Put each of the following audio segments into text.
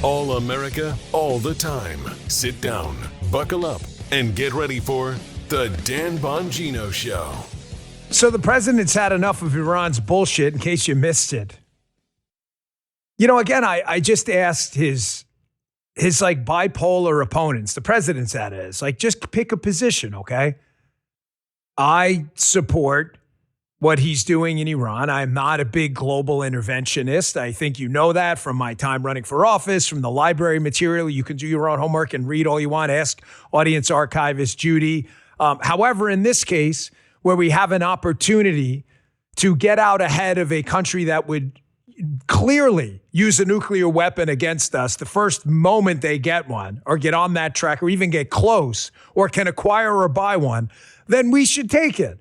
All America, all the time. Sit down, buckle up, and get ready for The Dan Bongino Show. So the president's had enough of Iran's bullshit, in case you missed it. You know, again, I just asked his like bipolar opponents, the president's that is, like, just pick a position, okay? I support what he's doing in Iran. I'm not a big global interventionist. I think you know that from my time running for office, from the library material. You can do your own homework and read all you want. Ask audience archivist Judy. However, in this case, where we have an opportunity to get out ahead of a country that would clearly use a nuclear weapon against us the first moment they get one, or get on that track, or even get close, or can acquire or buy one, then we should take it.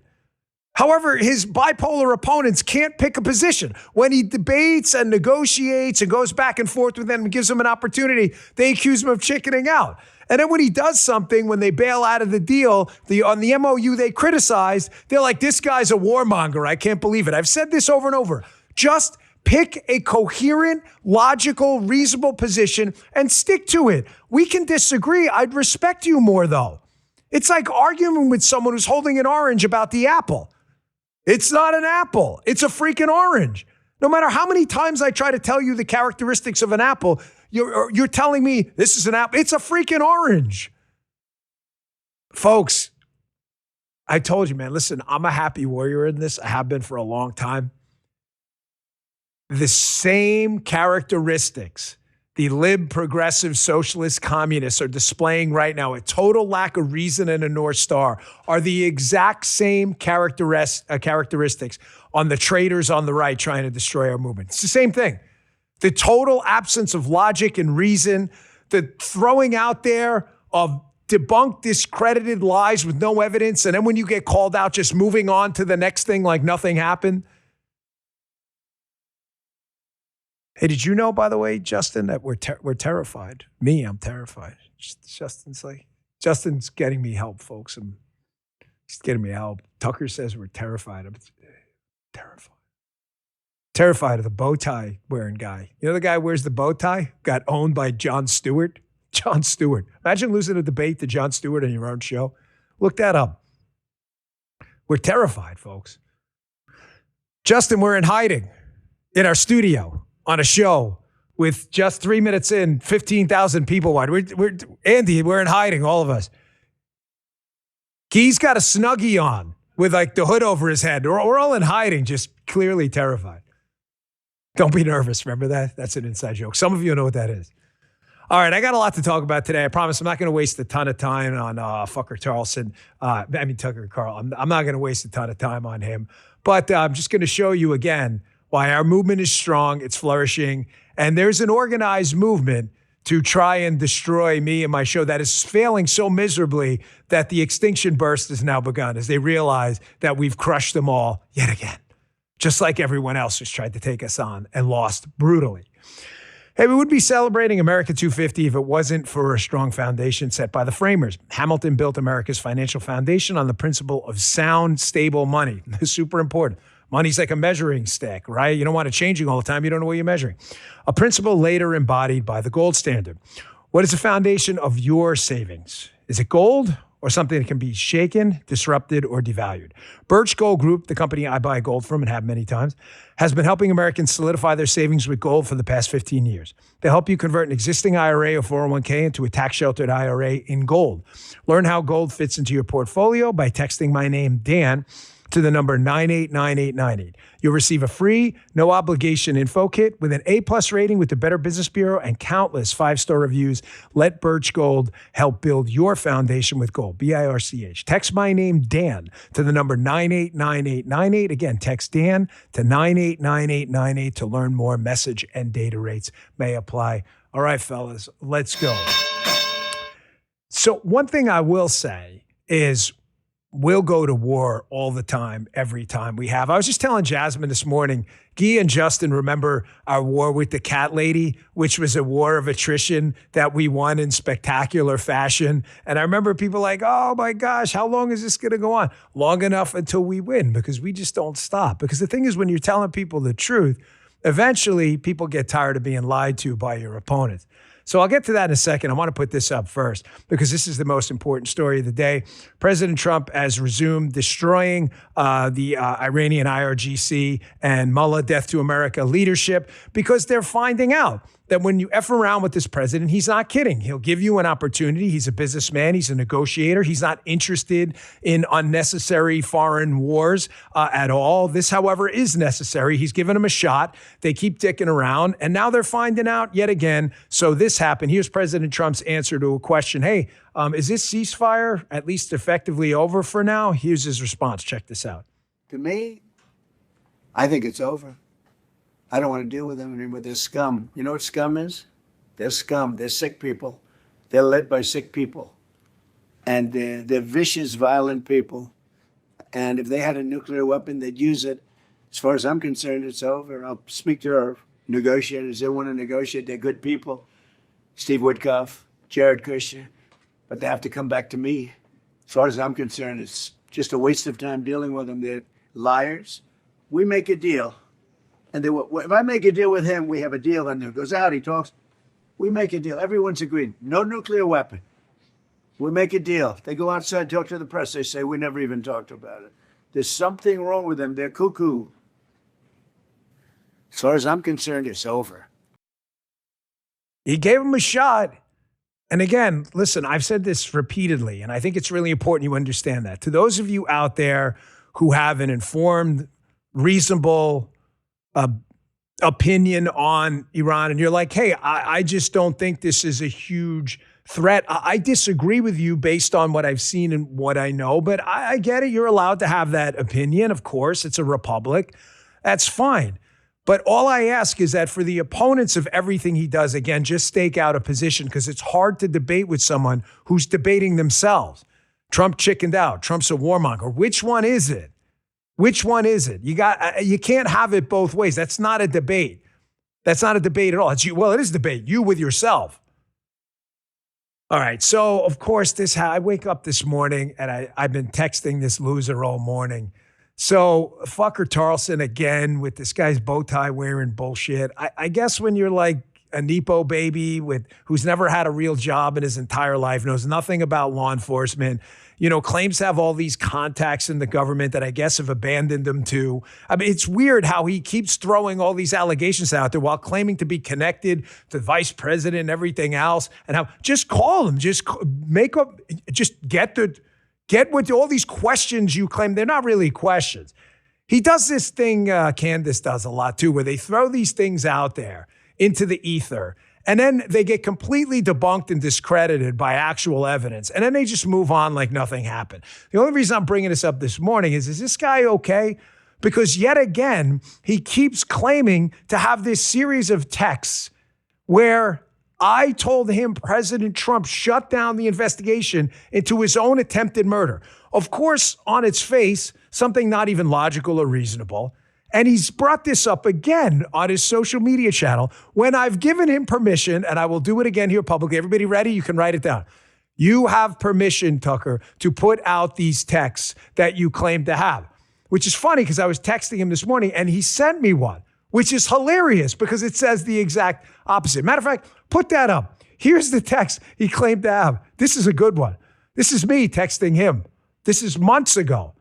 However, his bipolar opponents can't pick a position. When he debates and negotiates and goes back and forth with them and gives them an opportunity, they accuse him of chickening out. And then when he does something, when they bail out of the deal, on the MOU they criticized, they're like, this guy's a warmonger. I can't believe it. I've said this over and over. Just pick a coherent, logical, reasonable position and stick to it. We can disagree. I'd respect you more, though. It's like arguing with someone who's holding an orange about the apple. It's not an apple. It's a freaking orange. No matter how many times I try to tell you the characteristics of an apple, you're telling me this is an apple. It's a freaking orange. Folks, I told you, man, listen, I'm a happy warrior in this. I have been for a long time. The same characteristics the lib, progressive, socialist, communists are displaying right now, a total lack of reason and a North Star, are the exact same characteristics on the traitors on the right trying to destroy our movement. It's the same thing. The total absence of logic and reason, the throwing out there of debunked, discredited lies with no evidence, and then when you get called out, just moving on to the next thing like nothing happened. Hey, did you know, by the way, Justin, that we're terrified? Me, I'm terrified. Justin's getting me help, folks. He's getting me help. Tucker says we're terrified. I'm terrified. Terrified of the bow tie wearing guy. You know the guy who wears the bow tie? Got owned by Jon Stewart. Jon Stewart. Imagine losing a debate to Jon Stewart on your own show. Look that up. We're terrified, folks. Justin, we're in hiding in our studio on a show with just 3 minutes in, 15,000 people wide. Andy, we're in hiding, all of us. He's got a Snuggie on with like the hood over his head. We're all in hiding, just clearly terrified. Don't be nervous. Remember that? That's an inside joke. Some of you know what that is. All right, I got a lot to talk about today. I promise I'm not going to waste a ton of time on Tucker Carlson. Tucker Carl. I'm not going to waste a ton of time on him. But I'm just going to show you again why our movement is strong, it's flourishing, and there's an organized movement to try and destroy me and my show that is failing so miserably that the extinction burst has now begun as they realize that we've crushed them all yet again, just like everyone else who's tried to take us on and lost brutally. Hey, we would be celebrating America 250 if it wasn't for a strong foundation set by the framers. Hamilton built America's financial foundation on the principle of sound, stable money. It's super important. Money's like a measuring stick, right? You don't want it changing all the time. You don't know what you're measuring. A principle later embodied by the gold standard. What is the foundation of your savings? Is it gold or something that can be shaken, disrupted, or devalued? Birch Gold Group, the company I buy gold from and have many times, has been helping Americans solidify their savings with gold for the past 15 years. They help you convert an existing IRA or 401k into a tax-sheltered IRA in gold. Learn how gold fits into your portfolio by texting my name, Dan, to the number 989898. You'll receive a free, no obligation info kit with an A+ rating with the Better Business Bureau and countless 5-star reviews. Let Birch Gold help build your foundation with gold. BIRCH. Text my name, Dan, to the number 989898. Again, text Dan to 989898 to learn more. Message and data rates may apply. All right, fellas, let's go. So one thing I will say is, we'll go to war all the time, every time we have. I was just telling Jasmine this morning, Guy and Justin remember our war with the cat lady, which was a war of attrition that we won in spectacular fashion. And I remember people like, oh my gosh, how long is this going to go on? Long enough until we win, because we just don't stop. Because the thing is, when you're telling people the truth, eventually people get tired of being lied to by your opponents. So I'll get to that in a second. I want to put this up first because this is the most important story of the day. President Trump has resumed destroying the Iranian IRGC and Mullah Death to America leadership because they're finding out that when you F around with this president, he's not kidding. He'll give you an opportunity. He's a businessman. He's a negotiator. He's not interested in unnecessary foreign wars at all. This, however, is necessary. He's given him a shot. They keep dicking around, and now they're finding out yet again. So this happened. Here's President Trump's answer to a question. Hey, is this ceasefire at least effectively over for now? Here's his response. Check this out. To me, I think it's over. I don't want to deal with them anymore. They're scum. You know what scum is? They're scum. They're sick people. They're led by sick people. And they're vicious, violent people. And if they had a nuclear weapon, they'd use it. As far as I'm concerned, it's over. I'll speak to our negotiators. They want to negotiate. They're good people. Steve Witkoff, Jared Kushner. But they have to come back to me. As far as I'm concerned, it's just a waste of time dealing with them. They're liars. We make a deal. And if I make a deal with him, we have a deal. And he goes out, he talks. We make a deal. Everyone's agreed. No nuclear weapon. We make a deal. They go outside, talk to the press. They say, we never even talked about it. There's something wrong with them. They're cuckoo. As far as I'm concerned, it's over. He gave him a shot. And again, listen, I've said this repeatedly, and I think it's really important you understand that. To those of you out there who have an informed, reasonable opinion on Iran, and you're like, hey, I just don't think this is a huge threat. I disagree with you based on what I've seen and what I know, but I get it. You're allowed to have that opinion. Of course, it's a republic. That's fine. But all I ask is that for the opponents of everything he does, again, just stake out a position because it's hard to debate with someone who's debating themselves. Trump chickened out. Trump's a warmonger. Which one is it? Which one is it? You can't have it both ways. That's not a debate. That's not a debate at all. It's you. Well, it is a debate. You with yourself. All right. So, of course, I wake up this morning and I've been texting this loser all morning. So, fucker Tarleton again with this guy's bow tie wearing bullshit. I guess when you're like a Nepo baby who's never had a real job in his entire life, knows nothing about law enforcement, claims to have all these contacts in the government that I guess have abandoned him to. I mean, it's weird how he keeps throwing all these allegations out there while claiming to be connected to the vice president and everything else. And how just call him, just get what all these questions you claim. They're not really questions. He does this thing Candace does a lot too, where they throw these things out there into the ether. And then they get completely debunked and discredited by actual evidence. And then they just move on like nothing happened. The only reason I'm bringing this up this morning is this guy okay? Because yet again, he keeps claiming to have this series of texts where I told him President Trump shut down the investigation into his own attempted murder. Of course, on its face, something not even logical or reasonable. And he's brought this up again on his social media channel when I've given him permission, and I will do it again here publicly. Everybody ready? You can write it down. You have permission, Tucker, to put out these texts that you claim to have, which is funny because I was texting him this morning and he sent me one, which is hilarious because it says the exact opposite. Matter of fact, put that up. Here's the text he claimed to have. This is a good one. This is me texting him. This is months ago.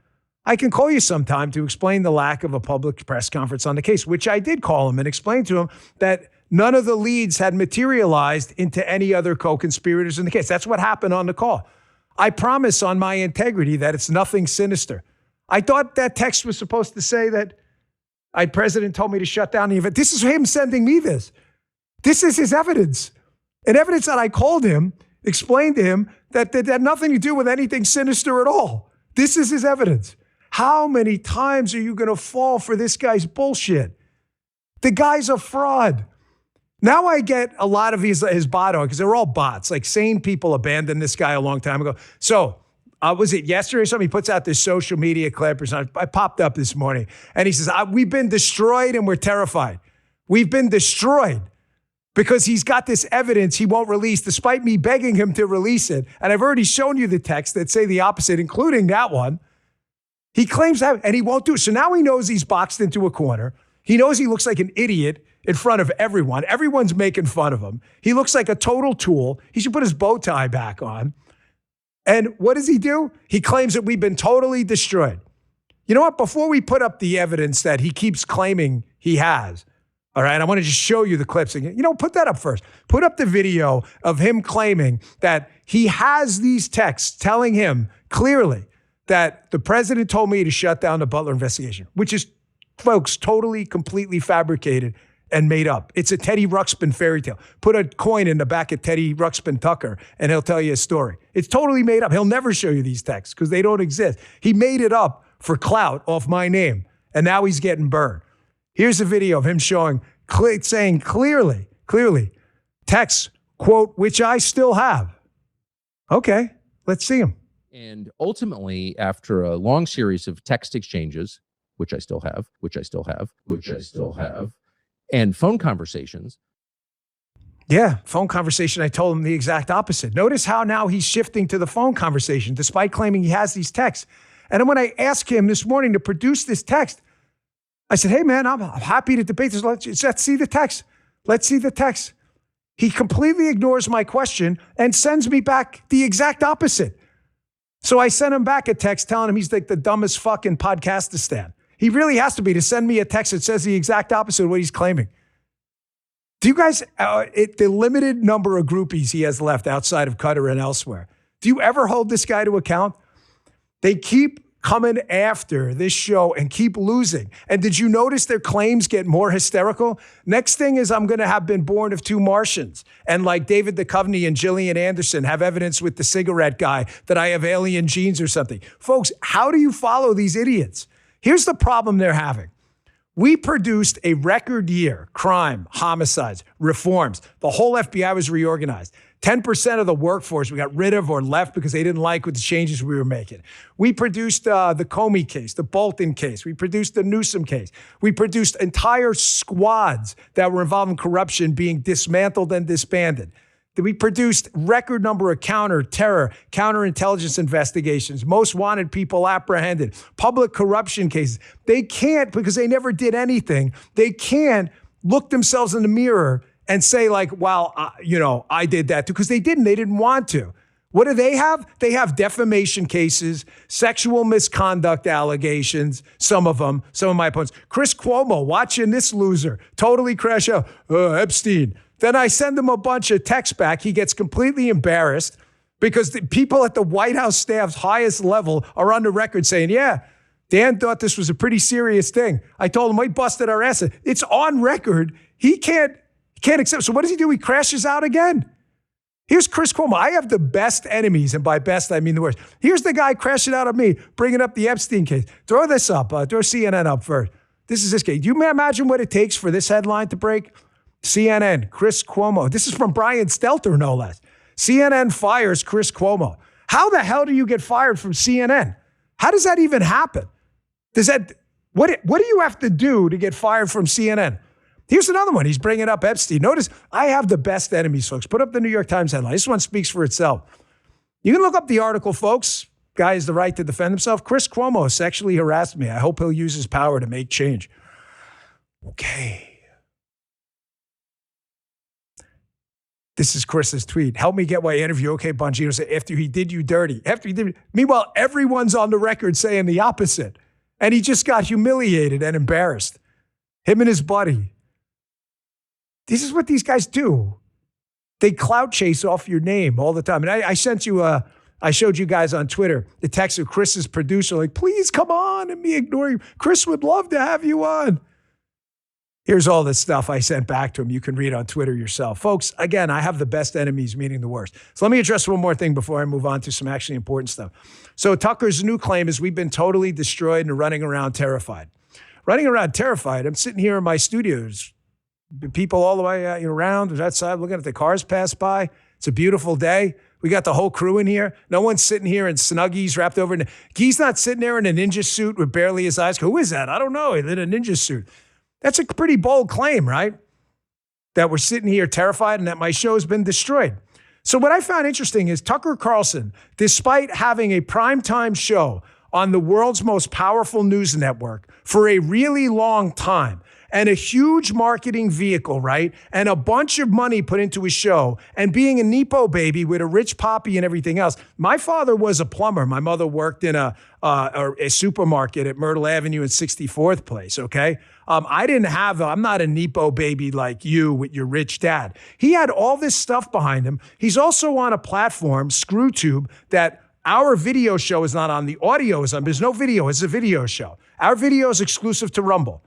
I can call you sometime to explain the lack of a public press conference on the case, which I did call him and explain to him that none of the leads had materialized into any other co-conspirators in the case. That's what happened on the call. I promise on my integrity that it's nothing sinister. I thought that text was supposed to say that President told me to shut down the event. This is him sending me this. This is his evidence. And evidence that I called him, explained to him that had nothing to do with anything sinister at all. This is his evidence. How many times are you going to fall for this guy's bullshit? The guy's a fraud. Now I get a lot of his bot because they're all bots. Like sane people abandoned this guy a long time ago. So was it yesterday or something? He puts out this social media clip or something. I popped up this morning and he says, we've been destroyed and we're terrified. We've been destroyed because he's got this evidence he won't release despite me begging him to release it. And I've already shown you the texts that say the opposite, including that one. He claims that, and he won't do it. So now he knows he's boxed into a corner. He knows he looks like an idiot in front of everyone. Everyone's making fun of him. He looks like a total tool. He should put his bow tie back on. And what does he do? He claims that we've been totally destroyed. You know what? Before we put up the evidence that he keeps claiming he has, all right, I want to just show you the clips again. Put that up first. Put up the video of him claiming that he has these texts telling him clearly that the president told me to shut down the Butler investigation, which is, folks, totally, completely fabricated and made up. It's a Teddy Ruxpin fairy tale. Put a coin in the back of Teddy Ruxpin Tucker and he'll tell you a story. It's totally made up. He'll never show you these texts because they don't exist. He made it up for clout off my name, and now he's getting burned. Here's a video of him saying clearly, texts, quote, which I still have. Okay, let's see him. And ultimately, after a long series of text exchanges, which I still have, and phone conversations. Yeah, phone conversation. I told him the exact opposite. Notice how now he's shifting to the phone conversation, despite claiming he has these texts. And then when I asked him this morning to produce this text, I said, hey, man, I'm happy to debate this. Let's see the text. Let's see the text. He completely ignores my question and sends me back the exact opposite. So I sent him back a text telling him he's like the dumbest fucking podcastistan. He really has to be to send me a text that says the exact opposite of what he's claiming. Do you guys, the limited number of groupies he has left outside of Qatar and elsewhere, do you ever hold this guy to account? They keep coming after this show and keep losing. And did you notice their claims get more hysterical? Next thing is I'm going to have been born of two Martians. And like David Duchovny and Gillian Anderson have evidence with the cigarette guy that I have alien genes or something. Folks, how do you follow these idiots? Here's the problem they're having. We produced a record year, crime, homicides, reforms. The whole FBI was reorganized. 10% of the workforce we got rid of or left because they didn't like what the changes we were making. We produced the Comey case, the Bolton case. We produced the Newsom case. We produced entire squads that were involved in corruption being dismantled and disbanded. We produced record number of counter-terror, counterintelligence investigations, most wanted people apprehended, public corruption cases. They can't, because they never did anything, they can't look themselves in the mirror and say like, well, I did that too, because they didn't. They didn't want to. What do they have? They have defamation cases, sexual misconduct allegations, some of my opponents. Chris Cuomo, watching this loser, totally crash out, Epstein. Then I send him a bunch of texts back. He gets completely embarrassed because the people at the White House staff's highest level are on the record saying, yeah, Dan thought this was a pretty serious thing. I told him we busted our ass. It's on record. He can't accept. So what does he do? He crashes out again. Here's Chris Cuomo. I have the best enemies, and by best, I mean the worst. Here's the guy crashing out on me, bringing up the Epstein case. Throw this up. Throw CNN up first. This is this case. Do you imagine what it takes for this headline to break? CNN, Chris Cuomo. This is from Brian Stelter, no less. CNN fires Chris Cuomo. How the hell do you get fired from CNN? How does that even happen? What do you have to do to get fired from CNN? Here's another one. He's bringing up Epstein. Notice, I have the best enemies, folks. Put up the New York Times headline. This one speaks for itself. You can look up the article, folks. Guy has the right to defend himself. Chris Cuomo sexually harassed me. I hope he'll use his power to make change. Okay. This is Chris's tweet. Help me get my interview. Okay, Bongino said, after he did you dirty. Meanwhile, everyone's on the record saying the opposite. And he just got humiliated and embarrassed. Him and his buddy. This is what these guys do. They clout chase off your name all the time. And I showed you guys on Twitter the text of Chris's producer, like, please come on, and me ignoring you. Chris would love to have you on. Here's all this stuff I sent back to him. You can read on Twitter yourself. Folks, again, I have the best enemies, meaning the worst. So let me address one more thing before I move on to some actually important stuff. So Tucker's new claim is we've been totally destroyed and running around terrified. Running around terrified. I'm sitting here in my studios. People all the way around outside looking at the cars pass by. It's a beautiful day. We got the whole crew in here. No one's sitting here in Snuggies wrapped over. Guy's not sitting there in a ninja suit with barely his eyes. Who is that? I don't know. He's in a ninja suit. That's a pretty bold claim, right? That we're sitting here terrified and that my show's been destroyed. So what I found interesting is Tucker Carlson, despite having a primetime show on the world's most powerful news network for a really long time, and a huge marketing vehicle, right? And a bunch of money put into his show and being a Nepo baby with a rich poppy and everything else. My father was a plumber. My mother worked in a supermarket at Myrtle Avenue and 64th Place, okay? I'm not a Nepo baby like you with your rich dad. He had all this stuff behind him. He's also on a platform, ScrewTube, that our video show is not on. The audio is on. There's no video. It's a video show. Our video is exclusive to Rumble.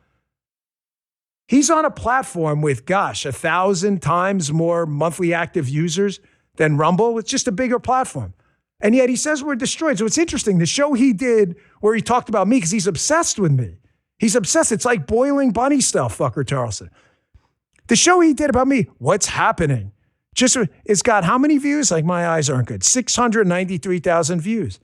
He's on a platform with, 1,000 times more monthly active users than Rumble. It's just a bigger platform. And yet he says we're destroyed. So it's interesting. The show he did where he talked about me, because he's obsessed with me. He's obsessed. It's like boiling bunny stuff, fucker Charleston. The show he did about me, what's happening? It's got how many views? Like, my eyes aren't good. 693,000 views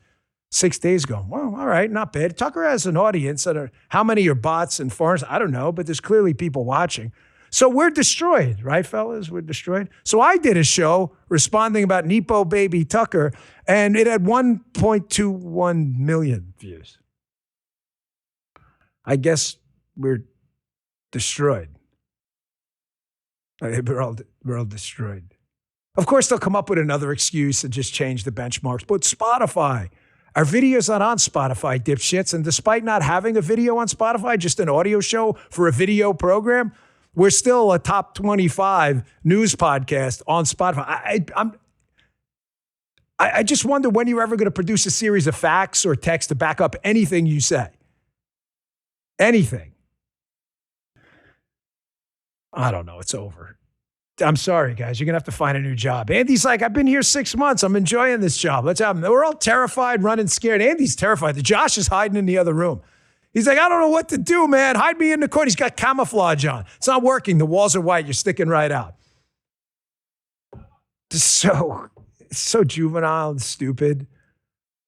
6 days ago. Well, all right, not bad. Tucker has an audience. How many are bots and foreigners? I don't know, but there's clearly people watching. So we're destroyed, right, fellas? We're destroyed. So I did a show responding about Nepo baby Tucker, and it had 1.21 million views. I guess we're destroyed. We're all destroyed. Of course, they'll come up with another excuse and just change the benchmarks. But Spotify, our video's not on Spotify, dipshits. And despite not having a video on Spotify, just an audio show for a video program, we're still a top 25 news podcast on Spotify. I just wonder when you're ever going to produce a series of facts or text to back up anything you say. Anything. I don't know. It's over. I'm sorry, guys. You're going to have to find a new job. Andy's like, I've been here 6 months. I'm enjoying this job. Let's have them. We're all terrified, running scared. Andy's terrified. Josh is hiding in the other room. He's like, I don't know what to do, man. Hide me in the corner. He's got camouflage on. It's not working. The walls are white. You're sticking right out. It's so juvenile and stupid.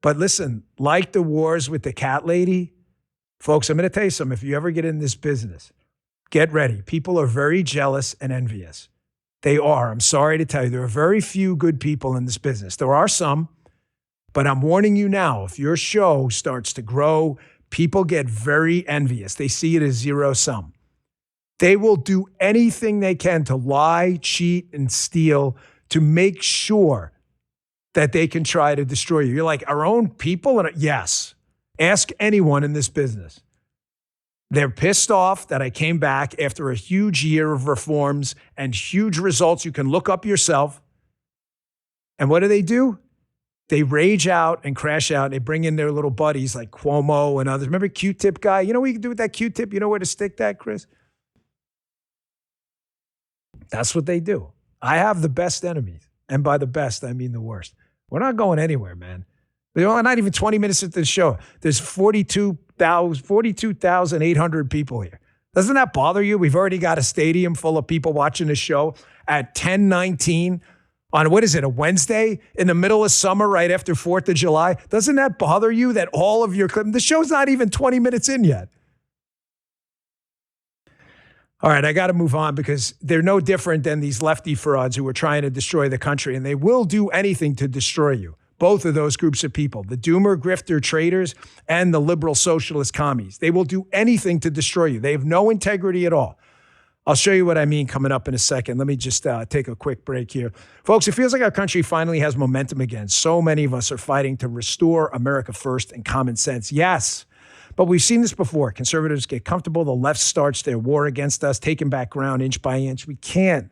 But listen, like the wars with the cat lady, folks, I'm going to tell you something. If you ever get in this business, get ready. People are very jealous and envious. They are. I'm sorry to tell you, there are very few good people in this business. There are some, but I'm warning you now, if your show starts to grow, people get very envious. They see it as zero sum. They will do anything they can to lie, cheat, and steal to make sure that they can try to destroy you. You're like, our own people? And yes. Ask anyone in this business. They're pissed off that I came back after a huge year of reforms and huge results. You can look up yourself. And what do? They rage out and crash out. They bring in their little buddies like Cuomo and others. Remember Q-tip guy? You know what you can do with that Q-tip? You know where to stick that, Chris? That's what they do. I have the best enemies. And by the best, I mean the worst. We're not going anywhere, man. We're not even 20 minutes into the show. There's 42,800 people here. Doesn't that bother you? We've already got a stadium full of people watching the show at 10:19 on, what is it, a Wednesday in the middle of summer right after 4th of July? Doesn't that bother you that all of your clips, the show's not even 20 minutes in yet? All right, I got to move on because they're no different than these lefty frauds who are trying to destroy the country, and they will do anything to destroy you. Both of those groups of people, the doomer, grifter, traitors, and the liberal socialist commies. They will do anything to destroy you. They have no integrity at all. I'll show you what I mean coming up in a second. Let me just take a quick break here. Folks, it feels like our country finally has momentum again. So many of us are fighting to restore America first and common sense. Yes, but we've seen this before. Conservatives get comfortable. The left starts their war against us, taking back ground inch by inch. We can't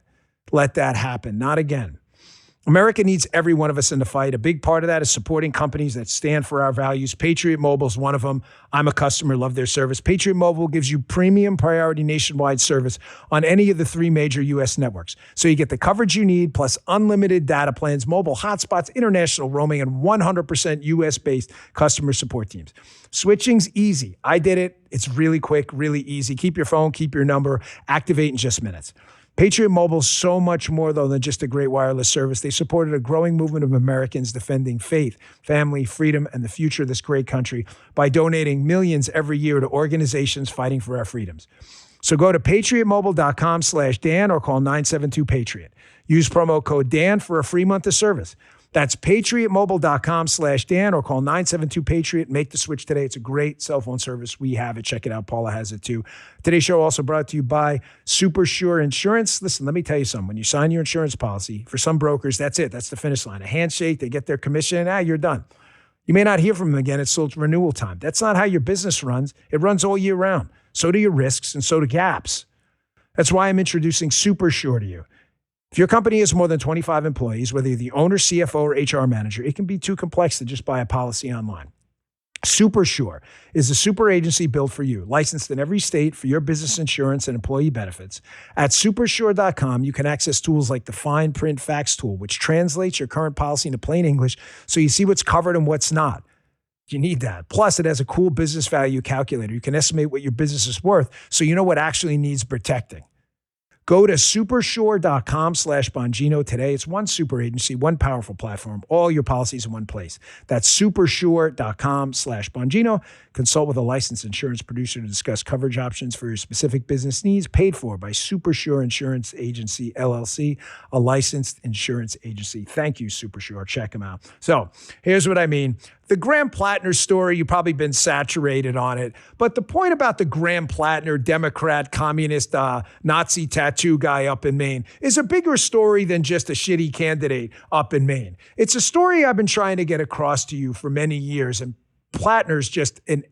let that happen. Not again. America needs every one of us in the fight. A big part of that is supporting companies that stand for our values. Patriot Mobile is one of them. I'm a customer, love their service. Patriot Mobile gives you premium priority nationwide service on any of the 3 major U.S. networks. So you get the coverage you need, plus unlimited data plans, mobile hotspots, international roaming, and 100% U.S.-based customer support teams. Switching's easy. I did it. It's really quick, really easy. Keep your phone, keep your number, activate in just minutes. Patriot Mobile is so much more, though, than just a great wireless service. They supported a growing movement of Americans defending faith, family, freedom, and the future of this great country by donating millions every year to organizations fighting for our freedoms. So go to patriotmobile.com/Dan or call 972-PATRIOT. Use promo code Dan for a free month of service. That's patriotmobile.com/Dan or call 972-PATRIOT. Make the switch today. It's a great cell phone service. We have it. Check it out. Paula has it too. Today's show also brought to you by Super Sure Insurance. Listen, let me tell you something. When you sign your insurance policy, for some brokers, that's it. That's the finish line. A handshake, they get their commission, you're done. You may not hear from them again until it's renewal time. That's not how your business runs. It runs all year round. So do your risks and so do gaps. That's why I'm introducing Super Sure to you. If your company has more than 25 employees, whether you're the owner, CFO, or HR manager, it can be too complex to just buy a policy online. Super Sure is a super agency built for you, licensed in every state for your business insurance and employee benefits. At supersure.com, you can access tools like the fine print fax tool, which translates your current policy into plain English so you see what's covered and what's not. You need that. Plus, it has a cool business value calculator. You can estimate what your business is worth so you know what actually needs protecting. Go to supersure.com/Bongino today. It's one super agency, one powerful platform, all your policies in one place. That's supersure.com/Bongino. Consult with a licensed insurance producer to discuss coverage options for your specific business needs. Paid for by Supersure Insurance Agency, LLC, a licensed insurance agency. Thank you, Supersure. Check them out. So here's what I mean. The Graham Platner story, you've probably been saturated on it. But the point about the Graham Platner, Democrat, communist, Nazi tattoo guy up in Maine is a bigger story than just a shitty candidate up in Maine. It's a story I've been trying to get across to you for many years. And Platner's just an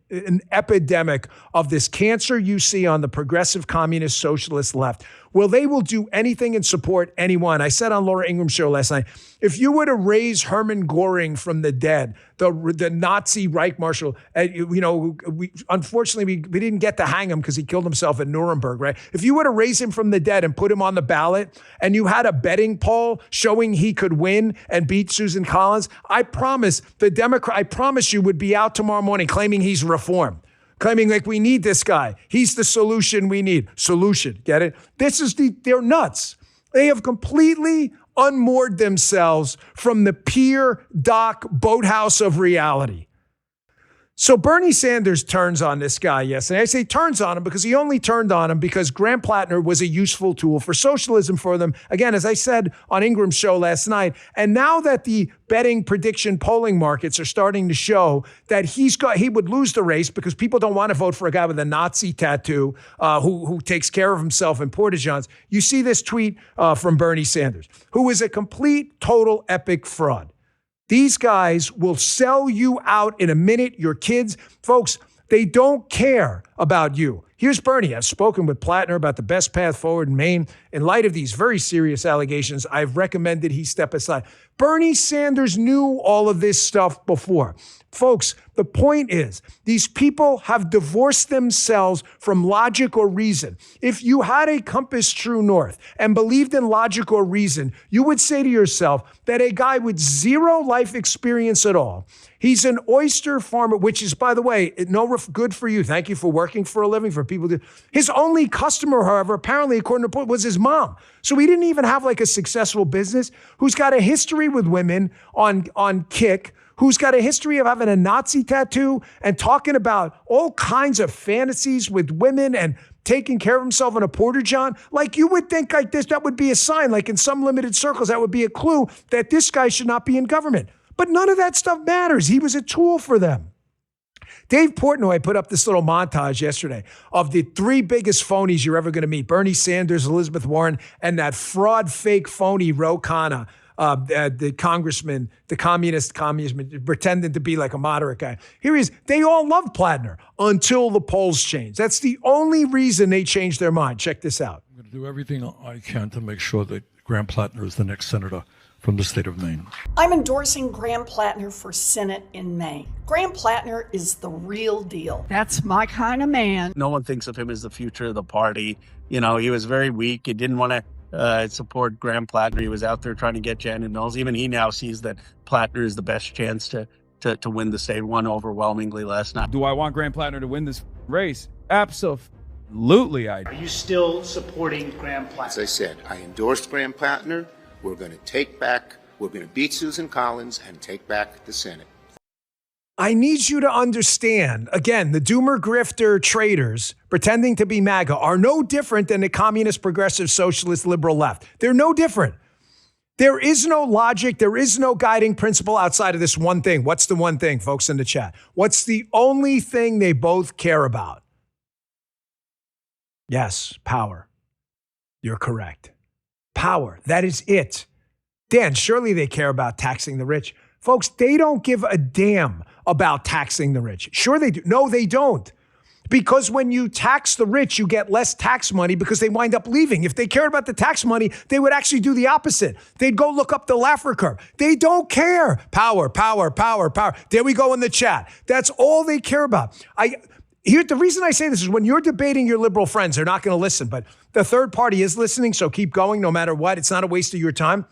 epidemic of this cancer you see on the progressive communist socialist left. Well, they will do anything and support anyone. I said on Laura Ingram's show last night, if you were to raise Hermann Göring from the dead, the Nazi Reich Marshal, unfortunately, we didn't get to hang him because he killed himself at Nuremberg, right? If you were to raise him from the dead and put him on the ballot and you had a betting poll showing he could win and beat Susan Collins, I promise you would be out tomorrow morning claiming he's reformed. Claiming like we need this guy. He's the solution we need. Solution, get it? They're nuts. They have completely unmoored themselves from the pier, dock, boathouse of reality. So Bernie Sanders turns on this guy yesterday. I say turns on him because he only turned on him because Graham Platner was a useful tool for socialism for them. Again, as I said on Ingram's show last night, and now that the betting prediction polling markets are starting to show that he would lose the race because people don't want to vote for a guy with a Nazi tattoo who takes care of himself in Porta-Johns. You see this tweet from Bernie Sanders, who is a complete, total, epic fraud. These guys will sell you out in a minute. Your kids, folks, they don't care about you. Here's Bernie. I've spoken with Platner about the best path forward in Maine. In light of these very serious allegations, I've recommended he step aside. Bernie Sanders knew all of this stuff before. Folks, the point is, these people have divorced themselves from logic or reason. If you had a compass true north and believed in logic or reason, you would say to yourself that a guy with zero life experience at all, he's an oyster farmer, which is, by the way, good for you. Thank you for working for a living for people. His only customer, however, apparently, according to report, was his mom. So he didn't even have like a successful business, who's got a history with women on Kick, who's got a history of having a Nazi tattoo and talking about all kinds of fantasies with women and taking care of himself in a porta-john. Like you would think like this, that would be a sign, like in some limited circles, that would be a clue that this guy should not be in government. But none of that stuff matters. He was a tool for them. Dave Portnoy put up this little montage yesterday of the three biggest phonies you're ever going to meet. Bernie Sanders, Elizabeth Warren, and that fraud, fake, phony Ro Khanna, the congressman, the communist pretending to be like a moderate guy. Here he is. They all love Platner until the polls change. That's the only reason they changed their mind. Check this out. I'm going to do everything I can to make sure that Graham Platner is the next senator from the state of Maine. I'm endorsing Graham Platner for Senate in Maine. Graham Platner is the real deal. That's my kind of man. No one thinks of him as the future of the party. You know, he was very weak. He didn't want to support Graham Platner. He was out there trying to get Janet Knowles. Even he now sees that Platner is the best chance to win the state. Won overwhelmingly last night. Do I want Graham Platner to win this race? Absolutely, I do. Are you still supporting Graham Platner? As I said, I endorsed Graham Platner. We're going to beat Susan Collins and take back the Senate. I need you to understand, again, the doomer grifter traitors pretending to be MAGA are no different than the communist, progressive, socialist, liberal left. They're no different. There is no logic. There is no guiding principle outside of this one thing. What's the one thing, folks in the chat? What's the only thing they both care about? Yes, power. You're correct. Power. That is it. Dan, surely they care about taxing the rich. Folks, they don't give a damn about taxing the rich. Sure they do. No, they don't. Because when you tax the rich, you get less tax money because they wind up leaving. If they cared about the tax money, they would actually do the opposite. They'd go look up the Laffer curve. They don't care. Power, power, power, power. There we go in the chat. That's all they care about. The reason I say this is when you're debating your liberal friends, they're not going to listen, but the third party is listening, so keep going no matter what. It's not a waste of your time.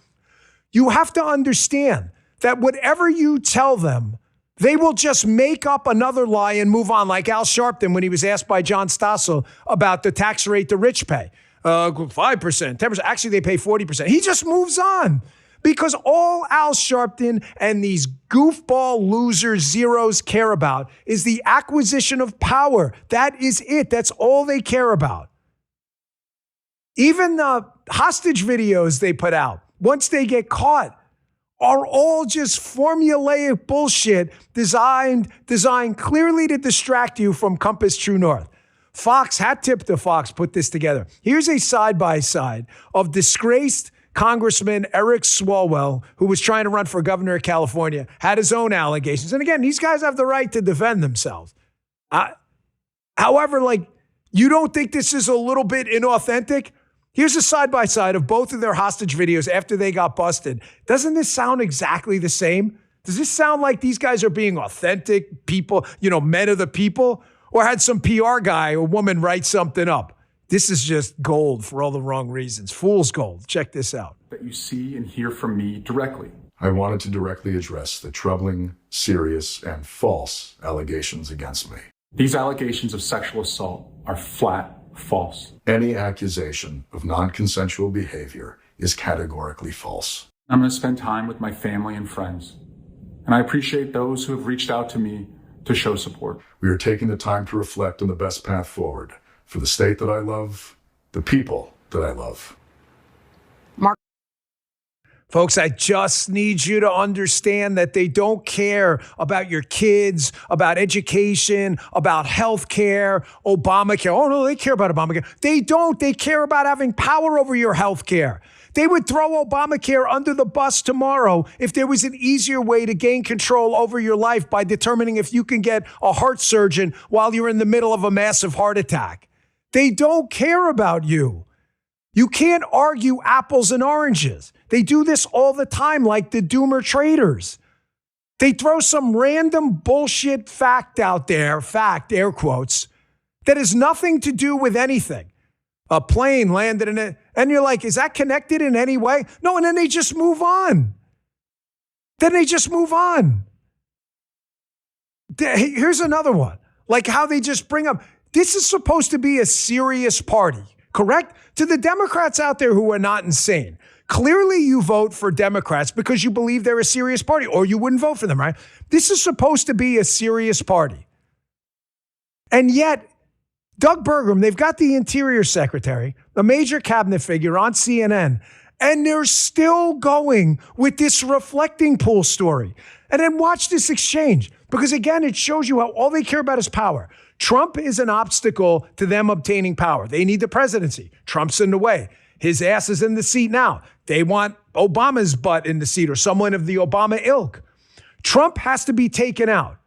You have to understand that whatever you tell them, they will just make up another lie and move on, like Al Sharpton when he was asked by John Stossel about the tax rate the rich pay. 5%, 10%. Actually, they pay 40%. He just moves on because all Al Sharpton and these goofball losers, zeros care about is the acquisition of power. That is it. That's all they care about. Even the hostage videos they put out, once they get caught, are all just formulaic bullshit designed clearly to distract you from Compass True North. Fox, hat tip to Fox, put this together. Here's a side-by-side of disgraced Congressman Eric Swalwell, who was trying to run for governor of California, had his own allegations. And again, these guys have the right to defend themselves. However, you don't think this is a little bit inauthentic? Here's a side-by-side of both of their hostage videos after they got busted. Doesn't this sound exactly the same? Does this sound like these guys are being authentic people, men of the people? Or had some PR guy or woman write something up? This is just gold for all the wrong reasons. Fool's gold. Check this out. That you see and hear from me directly. I wanted to directly address the troubling, serious, and false allegations against me. These allegations of sexual assault are flat false. Any accusation of non-consensual behavior is categorically false. I'm going to spend time with my family and friends, and I appreciate those who have reached out to me to show support. We are taking the time to reflect on the best path forward for the state that I love, the people that I love. Folks, I just need you to understand that they don't care about your kids, about education, about health care, Obamacare. Oh, no, they care about Obamacare. They don't. They care about having power over your health care. They would throw Obamacare under the bus tomorrow if there was an easier way to gain control over your life by determining if you can get a heart surgeon while you're in the middle of a massive heart attack. They don't care about you. You can't argue apples and oranges. They do this all the time, like the doomer traders. They throw some random bullshit fact out there, fact, air quotes, that has nothing to do with anything. A plane landed in it, and you're like, is that connected in any way? No, and then they just move on. Here's another one, like how they just bring up, this is supposed to be a serious party, correct? To the Democrats out there who are not insane, clearly you vote for Democrats because you believe they're a serious party, or you wouldn't vote for them, right? This is supposed to be a serious party. And yet, Doug Burgum, they've got the Interior Secretary, a major cabinet figure on CNN, and they're still going with this reflecting pool story. And then watch this exchange, because again, it shows you how all they care about is power. Trump is an obstacle to them obtaining power. They need the presidency. Trump's in the way. His ass is in the seat now. They want Obama's butt in the seat or someone of the Obama ilk. Trump has to be taken out.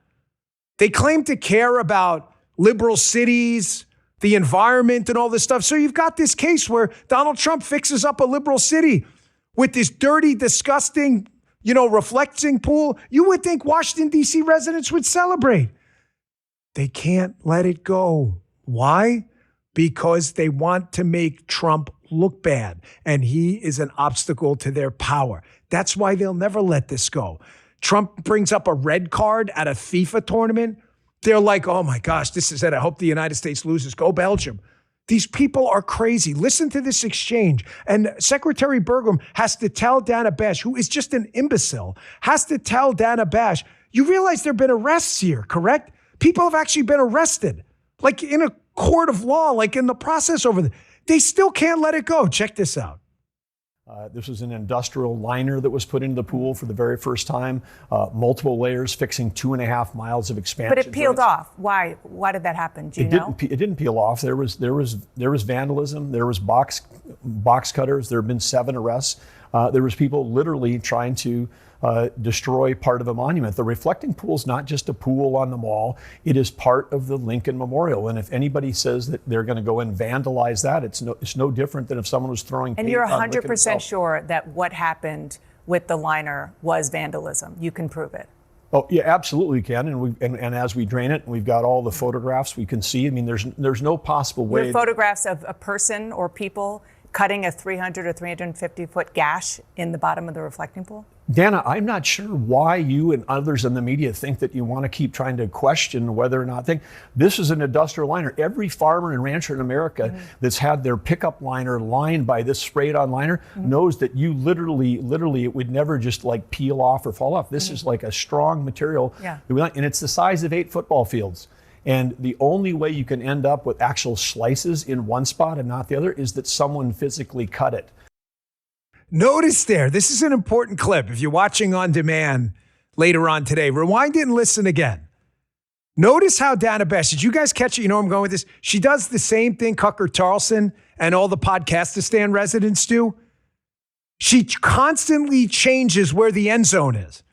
They claim to care about liberal cities, the environment, and all this stuff. So you've got this case where Donald Trump fixes up a liberal city with this dirty, disgusting, reflecting pool. You would think Washington, D.C. residents would celebrate. They can't let it go. Why? Because they want to make Trump look bad, and he is an obstacle to their power. That's why they'll never let this go. Trump brings up a red card at a FIFA tournament. They're like, oh my gosh, this is it. I hope the United States loses. Go Belgium. These people are crazy. Listen to this exchange. And Secretary Burgum has to tell Dana Bash, who is just an imbecile, has to tell Dana Bash, you realize there have been arrests here, correct? People have actually been arrested, like in a court of law, like in the process over there. They still can't let it go. Check this out. This was an industrial liner that was put into the pool for the very first time. Multiple layers, fixing 2.5 miles of expansion. But it peeled off. Why? Why did that happen? Do you know? It didn't peel off. There was vandalism. There was box cutters. There have been 7 arrests. There was people literally trying to destroy part of a monument. The reflecting pool is not just a pool on the mall. It is part of the Lincoln Memorial. And if anybody says that they're going to go and vandalize that, it's no different than if someone was throwing paint And you're on Lincoln 100% itself. sure that what happened with the liner was vandalism. You can prove it. Oh yeah, absolutely can. And as we drain it, and we've got all the photographs we can see. I mean, there's no possible way. There are photographs of a person or people cutting a 300 or 350 foot gash in the bottom of the reflecting pool? Dana, I'm not sure why you and others in the media think that you want to keep trying to question whether or not this is an industrial liner. Every farmer and rancher in America that's had their pickup liner lined by this sprayed on liner knows that you literally, it would never just like peel off or fall off. This is like a strong material. Yeah. And it's the size of 8 football fields. And the only way you can end up with actual slices in one spot and not the other is that someone physically cut it. Notice there, this is an important clip. If you're watching on demand later on today, rewind it and listen again. Notice how Dana Bash, did you guys catch it? You know where I'm going with this? She does the same thing Tucker Carlson and all the Podcastistan residents do. She constantly changes where the end zone is.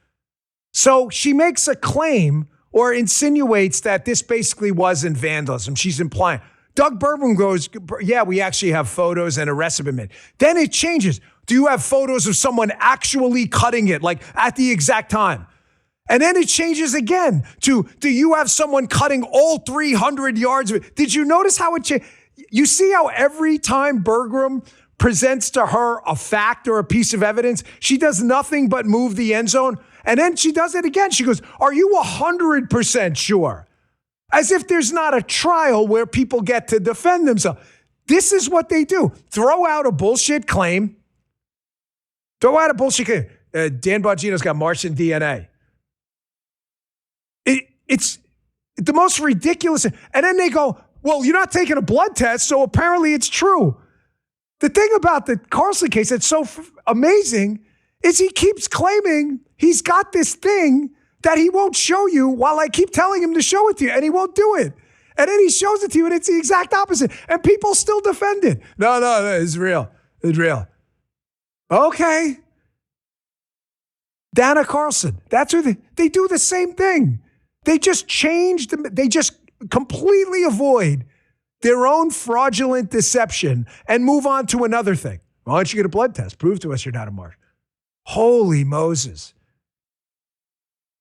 So she makes a claim or insinuates that this basically wasn't vandalism. She's implying. Doug Burbank goes, yeah, we actually have photos and arrests have been made. Then it changes. Do you have photos of someone actually cutting it, like at the exact time? And then it changes again to, do you have someone cutting all 300 yards of it? Did you notice how it changed? You see how every time Bergram presents to her a fact or a piece of evidence, she does nothing but move the end zone. And then she does it again. She goes, are you 100% sure? As if there's not a trial where people get to defend themselves. This is what they do. Throw out a bullshit claim. Dan Bongino's got Martian DNA. It's the most ridiculous. And then they go, well, you're not taking a blood test, so apparently it's true. The thing about the Carlson case that's so amazing is he keeps claiming he's got this thing that he won't show you while I keep telling him to show it to you, and he won't do it. And then he shows it to you, and it's the exact opposite. And people still defend it. No, it's real. It's real. Okay. Dana Carlson, that's who they do the same thing. They just change they just completely avoid their own fraudulent deception and move on to another thing. Why don't you get a blood test? Prove to us you're not a Martian. Holy Moses.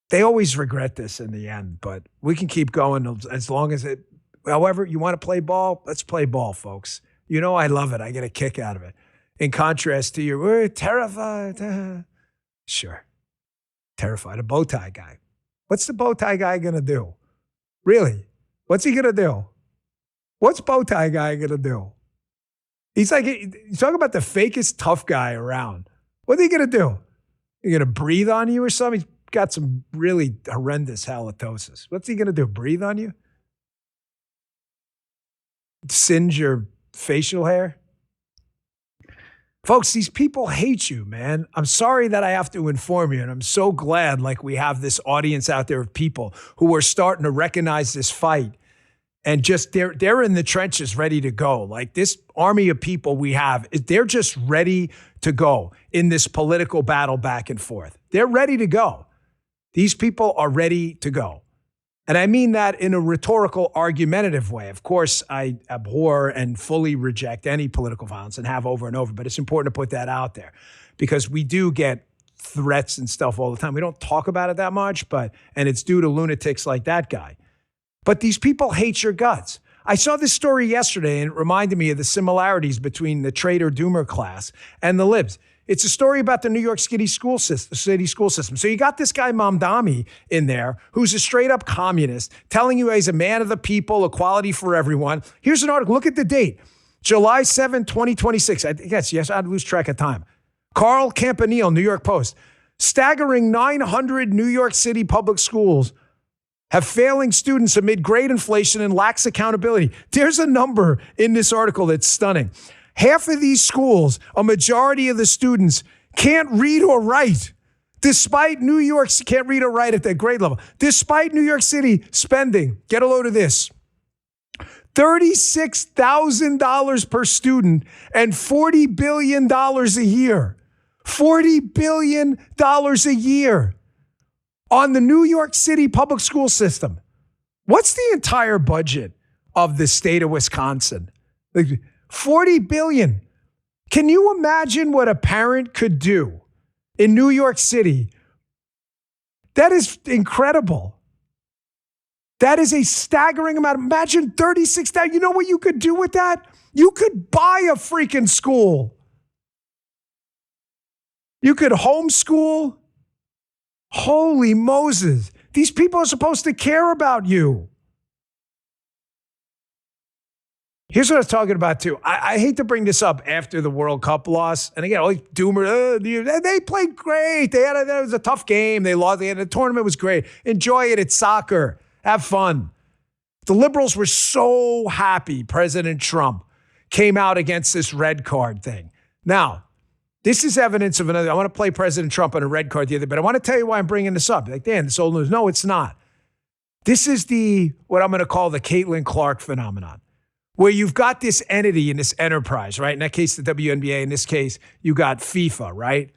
They always regret this in the end, but we can keep going as long as it, however, you want to play ball? Let's play ball, folks. You know I love it. I get a kick out of it. In contrast to you, we're terrified. Sure. Terrified. A bow tie guy. What's the bow tie guy going to do? Really? What's he going to do? What's bow tie guy going to do? He's like, you talk about the fakest tough guy around. What are you going to do? You going to breathe on you or something? He's got some really horrendous halitosis. What's he going to do? Breathe on you? Singe your facial hair? Folks, these people hate you, man. I'm sorry that I have to inform you, and I'm so glad like we have this audience out there of people who are starting to recognize this fight and just they're in the trenches ready to go. Like this army of people we have, they're just ready to go in this political battle back and forth. They're ready to go. These people are ready to go. And I mean that in a rhetorical, argumentative way. Of course, I abhor and fully reject any political violence and have over and over, but it's important to put that out there because we do get threats and stuff all the time. We don't talk about it that much, and it's due to lunatics like that guy. But these people hate your guts. I saw this story yesterday and it reminded me of the similarities between the Trader Doomer class and the libs. It's a story about the New York City school system. So you got this guy Mamdani in there who's a straight up communist telling you he's a man of the people, equality for everyone. Here's an article. Look at the date. July 7, 2026. Yes, I'd lose track of time. Carl Campanile, New York Post. Staggering 900 New York City public schools have failing students amid grade inflation and lax accountability. There's a number in this article that's stunning. Half of these schools, a majority of the students can't read or write. Despite New York, can't read or write at that grade level. Despite New York City spending, get a load of this, $36,000 per student and $40 billion a year. $40 billion a year on the New York City public school system. What's the entire budget of the state of Wisconsin? Like $40 billion. Can you imagine what a parent could do in New York City? That is incredible. That is a staggering amount. Imagine 36,000. You know what you could do with that? You could buy a freaking school. You could homeschool. Holy Moses. These people are supposed to care about you. Here's what I was talking about, too. I hate to bring this up after the World Cup loss. And again, all these doomers, they played great. That was a tough game. They lost. The tournament was great. Enjoy it. It's soccer. Have fun. The liberals were so happy President Trump came out against this red card thing. Now, this is evidence of another. I want to play President Trump on a red card the other, but I want to tell you why I'm bringing this up. Like, Dan, this old news. No, it's not. This is what I'm going to call the Caitlin Clark phenomenon, where you've got this entity in this enterprise, right? In that case, the WNBA. In this case, you got FIFA, right?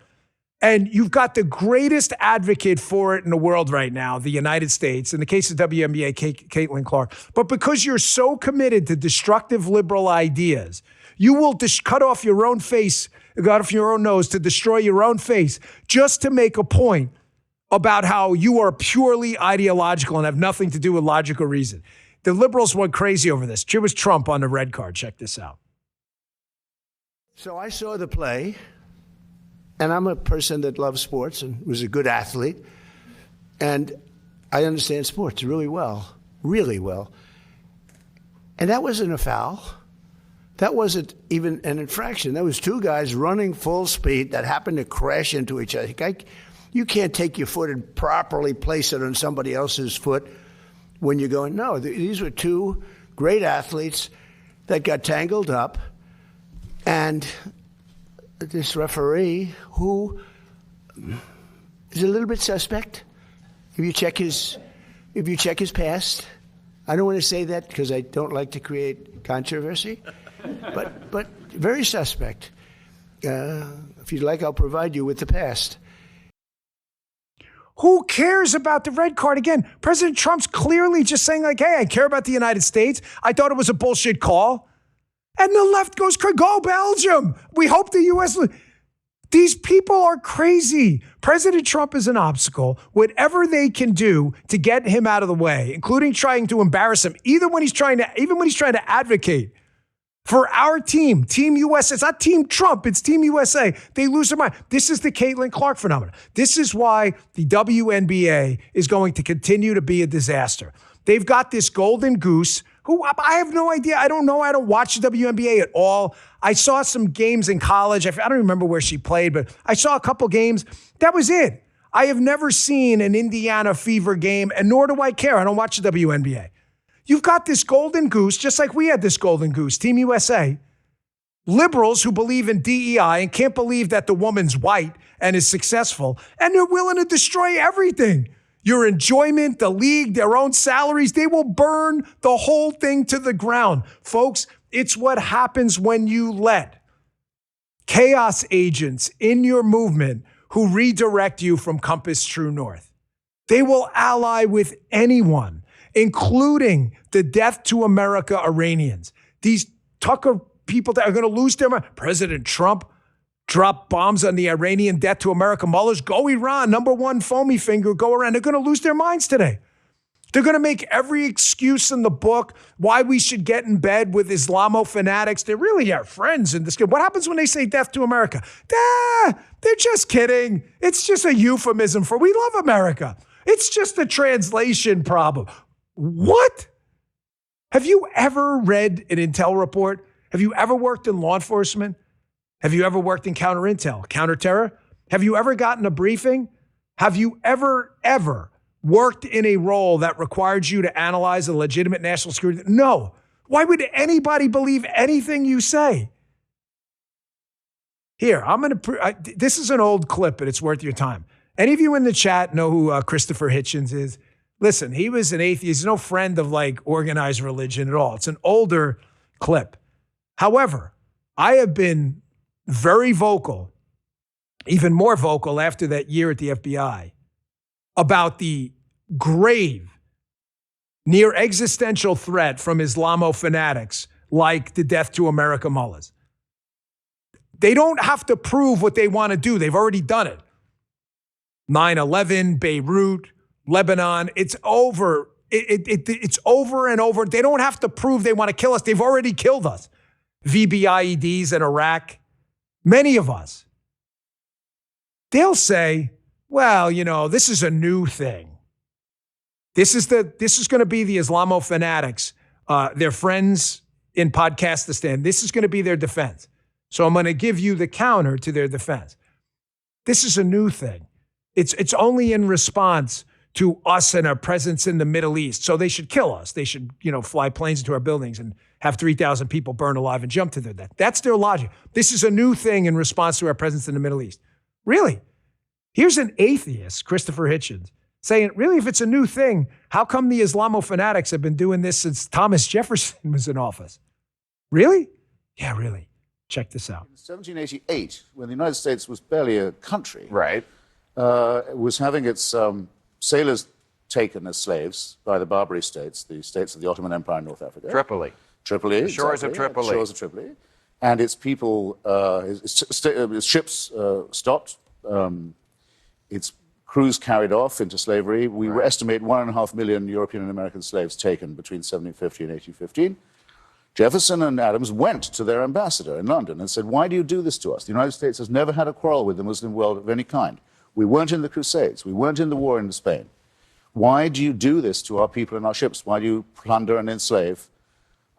And you've got the greatest advocate for it in the world right now, the United States. In the case of WNBA, Caitlin Clark. But because you're so committed to destructive liberal ideas, you will cut off your own face, cut off your own nose to destroy your own face just to make a point about how you are purely ideological and have nothing to do with logical reason. The liberals went crazy over this. Here was Trump on the red card. Check this out. So I saw the play, and I'm a person that loves sports and was a good athlete, and I understand sports really well, really well. And that wasn't a foul. That wasn't even an infraction. That was two guys running full speed that happened to crash into each other. You can't take your foot and properly place it on somebody else's foot when you're going, no, these were two great athletes that got tangled up, and this referee, who is a little bit suspect, if you check his past, I don't want to say that because I don't like to create controversy, but very suspect. If you'd like, I'll provide you with the past. Who cares about the red card? Again, President Trump's clearly just saying like, hey, I care about the United States. I thought it was a bullshit call. And the left goes, go Belgium. We hope the U.S. These people are crazy. President Trump is an obstacle. Whatever they can do to get him out of the way, including trying to embarrass him, even when he's trying to advocate for our team, Team USA. It's not Team Trump, it's Team USA. They lose their mind. This is the Caitlin Clark phenomenon. This is why the WNBA is going to continue to be a disaster. They've got this golden goose who I have no idea. I don't know. I don't watch the WNBA at all. I saw some games in college. I don't remember where she played, but I saw a couple games. That was it. I have never seen an Indiana Fever game, and nor do I care. I don't watch the WNBA. You've got this golden goose, just like we had this golden goose, Team USA. Liberals who believe in DEI and can't believe that the woman's white and is successful, and they're willing to destroy everything. Your enjoyment, the league, their own salaries, they will burn the whole thing to the ground. Folks, it's what happens when you let chaos agents in your movement who redirect you from compass true north. They will ally with anyone, including the death to America Iranians. These Tucker people that are going to lose their mind. President Trump dropped bombs on the Iranian death to America mullahs. Go Iran, number one foamy finger, go around. They're going to lose their minds today. They're going to make every excuse in the book why we should get in bed with Islamo fanatics. They're really our friends in this. What happens when they say death to America? They're just kidding. It's just a euphemism for we love America. It's just a translation problem. What? Have you ever read an intel report? Have you ever worked in law enforcement? Have you ever worked in counterintel, counterterror? Have you ever gotten a briefing? Have you ever worked in a role that required you to analyze a legitimate national security? No. Why would anybody believe anything you say? Here, I'm going to, this is an old clip, but it's worth your time. Any of you in the chat know who Christopher Hitchens is? Listen, he was an atheist. He's no friend of like organized religion at all. It's an older clip. However, I have been very vocal, even more vocal after that year at the FBI, about the grave, near existential threat from Islamo-fanatics like the Death to America mullahs. They don't have to prove what they want to do. They've already done it. 9/11, Beirut, Lebanon, it's over. It's over and over. They don't have to prove they want to kill us. They've already killed us. VBIEDs in Iraq, many of us. They'll say, well, you know, this is a new thing. This is going to be the Islamo-fanatics, their friends in Podcastistan. This is going to be their defense. So I'm going to give you the counter to their defense. This is a new thing. It's only in response to us and our presence in the Middle East. So they should kill us. They should, fly planes into our buildings and have 3,000 people burned alive and jump to their death. That's their logic. This is a new thing in response to our presence in the Middle East. Really? Here's an atheist, Christopher Hitchens, saying, really, if it's a new thing, how come the Islamo-fanatics have been doing this since Thomas Jefferson was in office? Really? Yeah, really. Check this out. In 1788, when the United States was barely a country, right, it was having its sailors taken as slaves by the Barbary states, the states of the Ottoman Empire in North Africa. Tripoli. The shores of Tripoli. The shores of Tripoli. And its people, its ships stopped. Its crews carried off into slavery. We estimate 1.5 million European and American slaves taken between 1750 and 1815. Jefferson and Adams went to their ambassador in London and said, why do you do this to us? The United States has never had a quarrel with the Muslim world of any kind. We weren't in the Crusades. We weren't in the war in Spain. Why do you do this to our people and our ships? Why do you plunder and enslave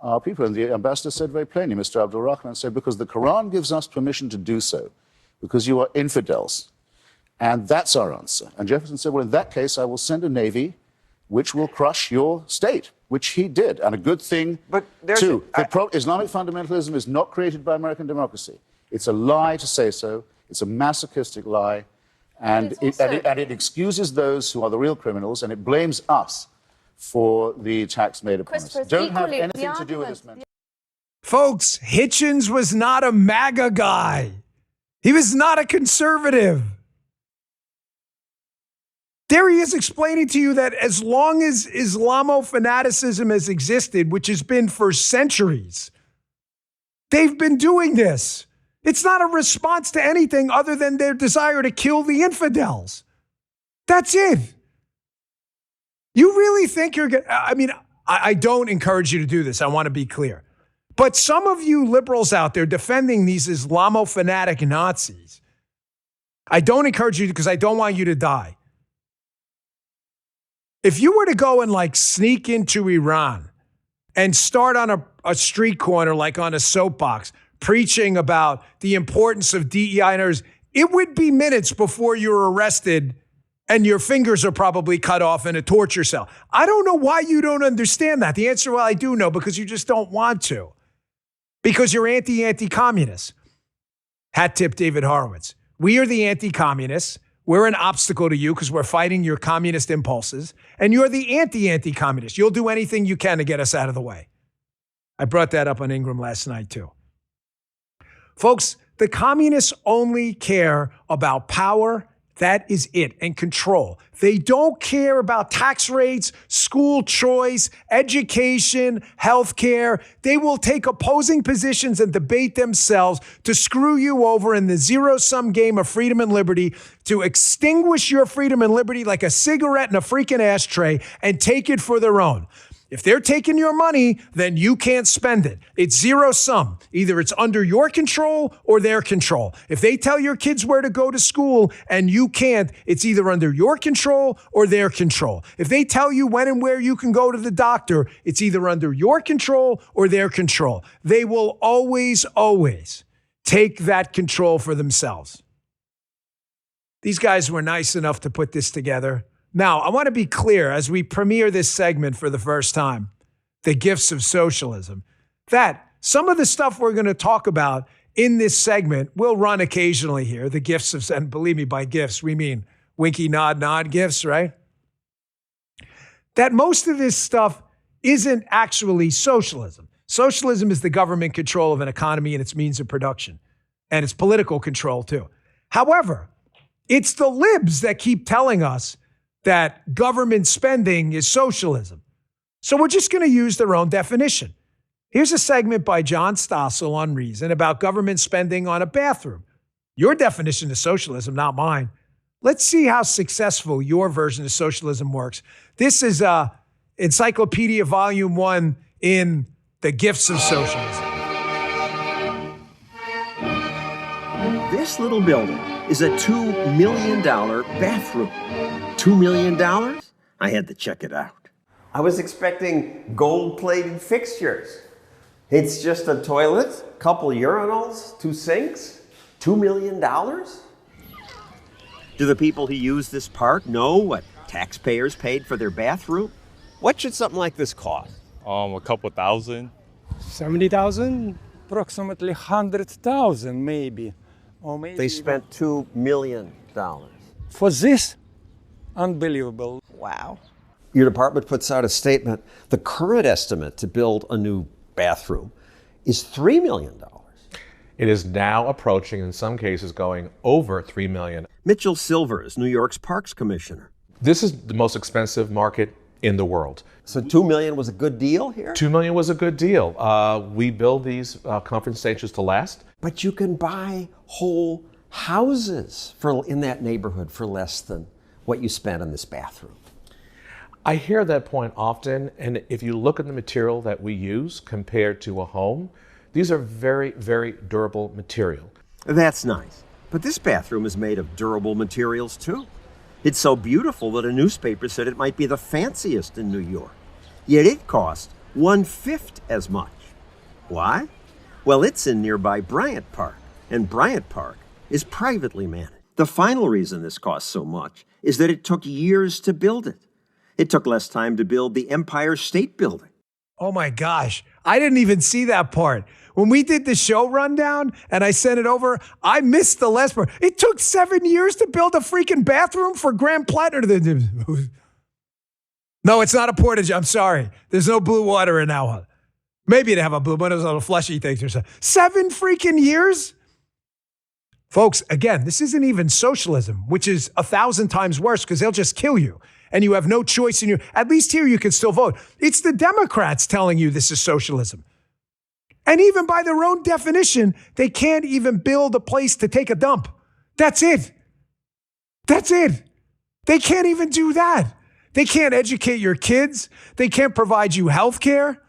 our people? And the ambassador said very plainly, Mr. Abdul Rahman said, because the Quran gives us permission to do so, because you are infidels. And that's our answer. And Jefferson said, well, in that case, I will send a navy which will crush your state, which he did. And a good thing, too. Islamic fundamentalism is not created by American democracy. It's a lie to say so. It's a masochistic lie. And it excuses those who are the real criminals, and it blames us for the attacks made upon us. Don't have anything to do with this man. Folks, Hitchens was not a MAGA guy. He was not a conservative. There he is explaining to you that as long as Islamo-fanaticism has existed, which has been for centuries, they've been doing this. It's not a response to anything other than their desire to kill the infidels. That's it. You really think you're going to, I don't encourage you to do this. I want to be clear. But some of you liberals out there defending these Islamo-fanatic Nazis, I don't encourage you because I don't want you to die. If you were to go and sneak into Iran and start on a street corner, like on a soapbox, preaching about the importance of DEI, it would be minutes before you're arrested and your fingers are probably cut off in a torture cell. I don't know why you don't understand that. The answer, well, I do know, because you just don't want to. Because you're anti-communist. Hat tip David Horowitz. We are the anti-communists. We're an obstacle to you because we're fighting your communist impulses. And you're the anti-communist. You'll do anything you can to get us out of the way. I brought that up on Ingram last night, too. Folks, the communists only care about power. That is it. And control. They don't care about tax rates, school choice, education, healthcare. They will take opposing positions and debate themselves to screw you over in the zero-sum game of freedom and liberty, to extinguish your freedom and liberty like a cigarette in a freaking ashtray and take it for their own. If they're taking your money, then you can't spend it. It's zero sum. Either it's under your control or their control. If they tell your kids where to go to school and you can't, it's either under your control or their control. If they tell you when and where you can go to the doctor, it's either under your control or their control. They will always, always take that control for themselves. These guys were nice enough to put this together. Now, I want to be clear as we premiere this segment for the first time, The Gifts of Socialism, that some of the stuff we're going to talk about in this segment, we'll run occasionally here, the gifts of, and believe me, by gifts, we mean winky, nod, nod gifts, right? That most of this stuff isn't actually socialism. Socialism is the government control of an economy and its means of production, and its political control too. However, it's the libs that keep telling us that government spending is socialism. So we're just going to use their own definition. Here's a segment by John Stossel on Reason about government spending on a bathroom. Your definition of socialism, not mine. Let's see how successful your version of socialism works. This is Encyclopedia Volume 1 in The Gifts of Socialism. This little building is a $2 million bathroom. $2 million? I had to check it out. I was expecting gold-plated fixtures. It's just a toilet, couple urinals, 2 sinks, $2 million? Do the people who use this park know what taxpayers paid for their bathroom? What should something like this cost? A couple thousand. 70,000? Approximately 100,000 maybe. Or maybe they spent $2 million. For this? Unbelievable. Wow. Your department puts out a statement. The current estimate to build a new bathroom is $3 million. It is now approaching, in some cases, going over $3 million. Mitchell Silver is New York's Parks Commissioner. This is the most expensive market in the world. So $2 million was a good deal here? $2 million was a good deal. We build these conference stations to last. But you can buy whole houses in that neighborhood for less than what you spent on this bathroom. I hear that point often, and if you look at the material that we use compared to a home, these are very, very durable material. That's nice. But this bathroom is made of durable materials too. It's so beautiful that a newspaper said it might be the fanciest in New York. Yet it cost 1/5 as much. Why? Well, it's in nearby Bryant Park, and Bryant Park is privately managed. The final reason this costs so much is that it took years to build it. It took less time to build the Empire State Building. Oh my gosh, I didn't even see that part. When we did the show rundown and I sent it over, I missed the last part. It took 7 years to build a freaking bathroom for Graham Platner. No, it's not a portage. I'm sorry. There's no blue water in that one. Maybe they have a blue, but it was a little fleshy thing or something. 7 freaking years? Folks, again, this isn't even socialism, which is 1,000 times worse because they'll just kill you. And you have no choice in your, at least here you can still vote. It's the Democrats telling you this is socialism. And even by their own definition, they can't even build a place to take a dump. That's it. That's it. They can't even do that. They can't educate your kids. They can't provide you health care.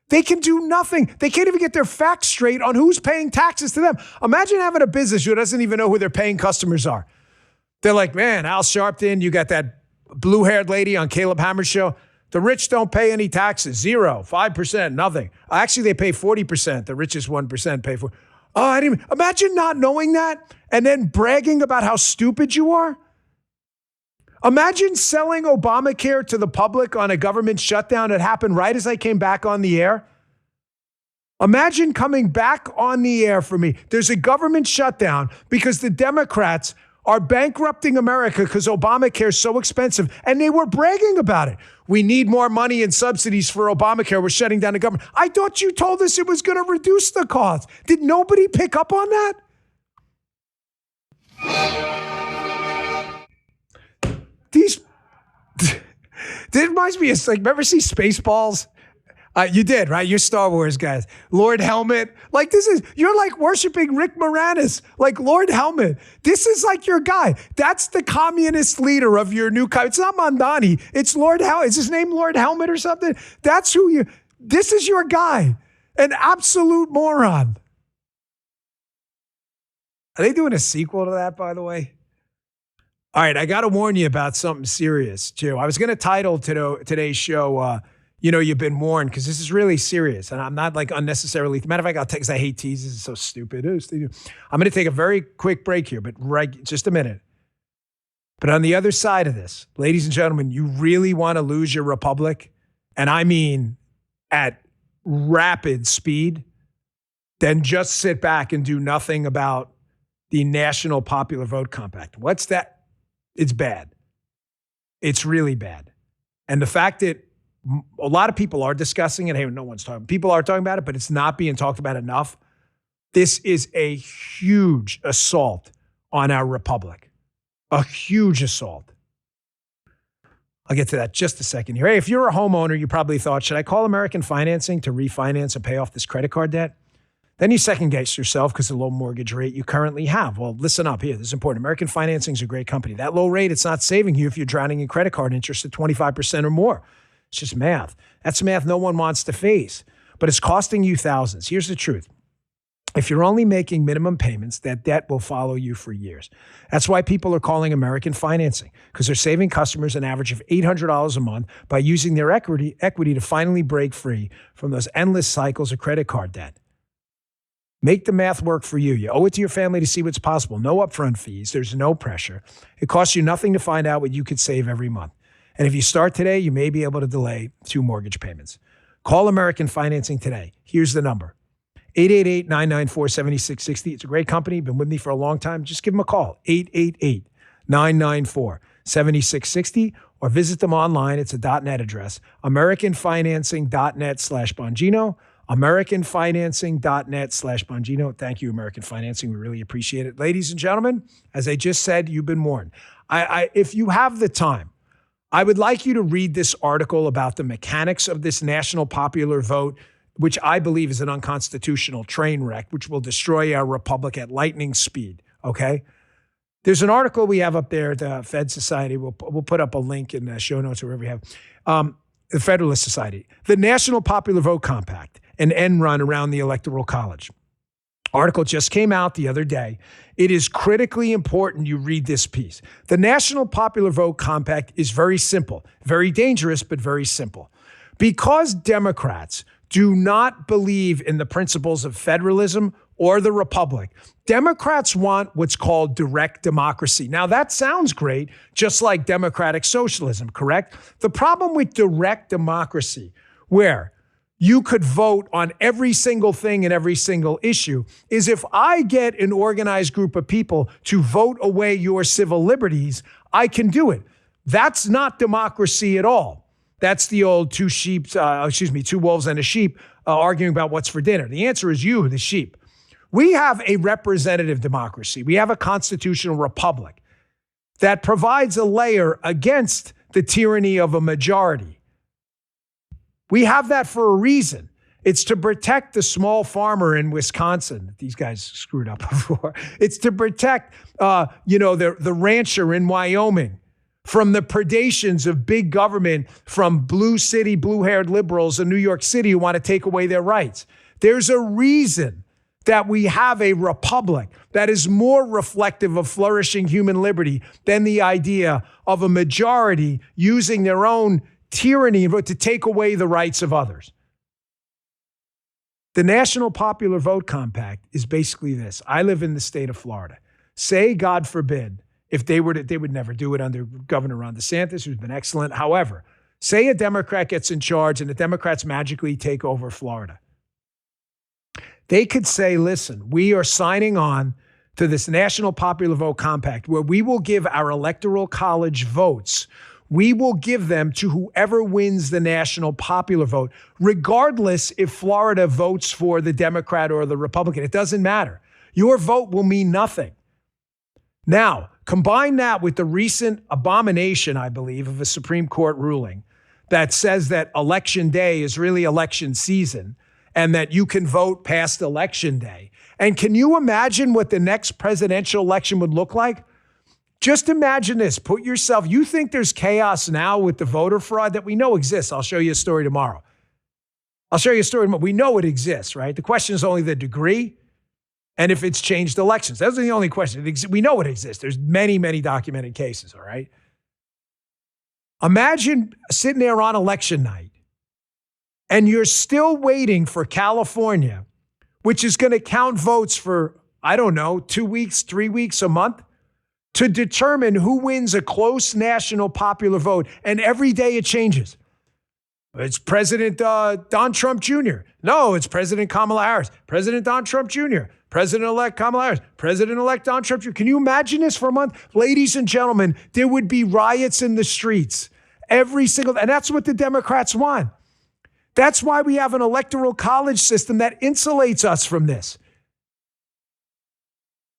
They can do nothing. They can't even get their facts straight on who's paying taxes to them. Imagine having a business who doesn't even know who their paying customers are. They're like, man, Al Sharpton, you got that blue-haired lady on Caleb Hammer's show. The rich don't pay any taxes. 0, 5%, nothing. Actually, they pay 40%. The richest 1% pay for. Oh, I didn't imagine not knowing that and then bragging about how stupid you are. Imagine selling Obamacare to the public on a government shutdown that happened right as I came back on the air. Imagine coming back on the air for me. There's a government shutdown because the Democrats are bankrupting America because Obamacare is so expensive, and they were bragging about it. We need more money and subsidies for Obamacare. We're shutting down the government. I thought you told us it was going to reduce the cost. Did nobody pick up on that? This reminds me of, like, remember see Spaceballs? You did, right? You're Star Wars guys. Lord Helmet. Like, you're like worshiping Rick Moranis. Like, Lord Helmet. This is like your guy. That's the communist leader of your new It's not Mandani. It's Lord Helmet. Is his name Lord Helmet or something? That's who this is your guy. An absolute moron. Are they doing a sequel to that, by the way? All right, I got to warn you about something serious, too. I was going to title today's show, you've been warned, because this is really serious. And I'm not like unnecessarily, matter of fact, I'll take, because I hate teases. It's so stupid. I'm going to take a very quick break here, but just a minute. But on the other side of this, ladies and gentlemen, you really want to lose your republic? And I mean at rapid speed. than just sit back and do nothing about the National Popular Vote Compact. What's that? It's bad. It's really bad. And the fact that a lot of people are discussing it, hey, no one's talking, people are talking about it, but it's not being talked about enough. This is a huge assault on our republic. A huge assault. I'll get to that just a second here. Hey, if you're a homeowner, you probably thought, should I call American Financing to refinance and pay off this credit card debt? Then you second guess yourself because of the low mortgage rate you currently have. Well, listen up here. This is important. American Financing is a great company. That low rate, it's not saving you if you're drowning in credit card interest at 25% or more. It's just math. That's math no one wants to face, but it's costing you thousands. Here's the truth. If you're only making minimum payments, that debt will follow you for years. That's why people are calling American Financing, because they're saving customers an average of $800 a month by using their equity to finally break free from those endless cycles of credit card debt. Make the math work for you. You owe it to your family to see what's possible. No upfront fees. There's no pressure. It costs you nothing to find out what you could save every month. And if you start today, you may be able to delay 2 mortgage payments. Call American Financing today. Here's the number. 888-994-7660. It's a great company. Been with me for a long time. Just give them a call. 888-994-7660 or visit them online. It's a .net address. AmericanFinancing.net/Bongino. AmericanFinancing.net/Bongino. Thank you, American Financing. We really appreciate it. Ladies and gentlemen, as I just said, you've been warned. If you have the time, I would like you to read this article about the mechanics of this national popular vote, which I believe is an unconstitutional train wreck, which will destroy our republic at lightning speed, okay? There's an article we have up there at the Fed Society. We'll put up a link in the show notes or wherever we have. The Federalist Society. The National Popular Vote Compact, an end run around the Electoral College. Article just came out the other day. It is critically important you read this piece. The National Popular Vote Compact is very simple, very dangerous, but very simple. Because Democrats do not believe in the principles of federalism or the republic, Democrats want what's called direct democracy. Now, that sounds great, just like democratic socialism, correct? The problem with direct democracy, where you could vote on every single thing and every single issue, is if I get an organized group of people to vote away your civil liberties, I can do it. That's not democracy at all. That's the old two wolves and a sheep arguing about what's for dinner. The answer is you, the sheep. We have a representative democracy. We have a constitutional republic that provides a layer against the tyranny of a majority. We have that for a reason. It's to protect the small farmer in Wisconsin. These guys screwed up before. It's to protect, the rancher in Wyoming from the predations of big government from blue-haired liberals in New York City who want to take away their rights. There's a reason that we have a republic that is more reflective of flourishing human liberty than the idea of a majority using their own tyranny to take away the rights of others. The National Popular Vote Compact is basically this. I live in the state of Florida. Say, God forbid, if they would never do it under Governor Ron DeSantis, who's been excellent. However, say a Democrat gets in charge and the Democrats magically take over Florida. They could say, listen, we are signing on to this National Popular Vote Compact where we will give our Electoral College votes. We will give them to whoever wins the national popular vote, regardless if Florida votes for the Democrat or the Republican. It doesn't matter. Your vote will mean nothing. Now, combine that with the recent abomination, I believe, of a Supreme Court ruling that says that Election Day is really election season and that you can vote past Election Day. And can you imagine what the next presidential election would look like? Just imagine this. Put yourself, you think there's chaos now with the voter fraud that we know exists. I'll show you a story tomorrow. We know it exists, right? The question is only the degree and if it's changed elections. Those are the only questions. We know it exists. There's many, many documented cases, all right? Imagine sitting there on election night and you're still waiting for California, which is going to count votes for, 2 weeks, 3 weeks, a month, to determine who wins a close national popular vote. And every day it changes. It's President Don Trump Jr. No, it's President Kamala Harris. President Don Trump Jr. President-elect Kamala Harris. President-elect Don Trump Jr. Can you imagine this for a month? Ladies and gentlemen, there would be riots in the streets. And that's what the Democrats want. That's why we have an electoral college system that insulates us from this.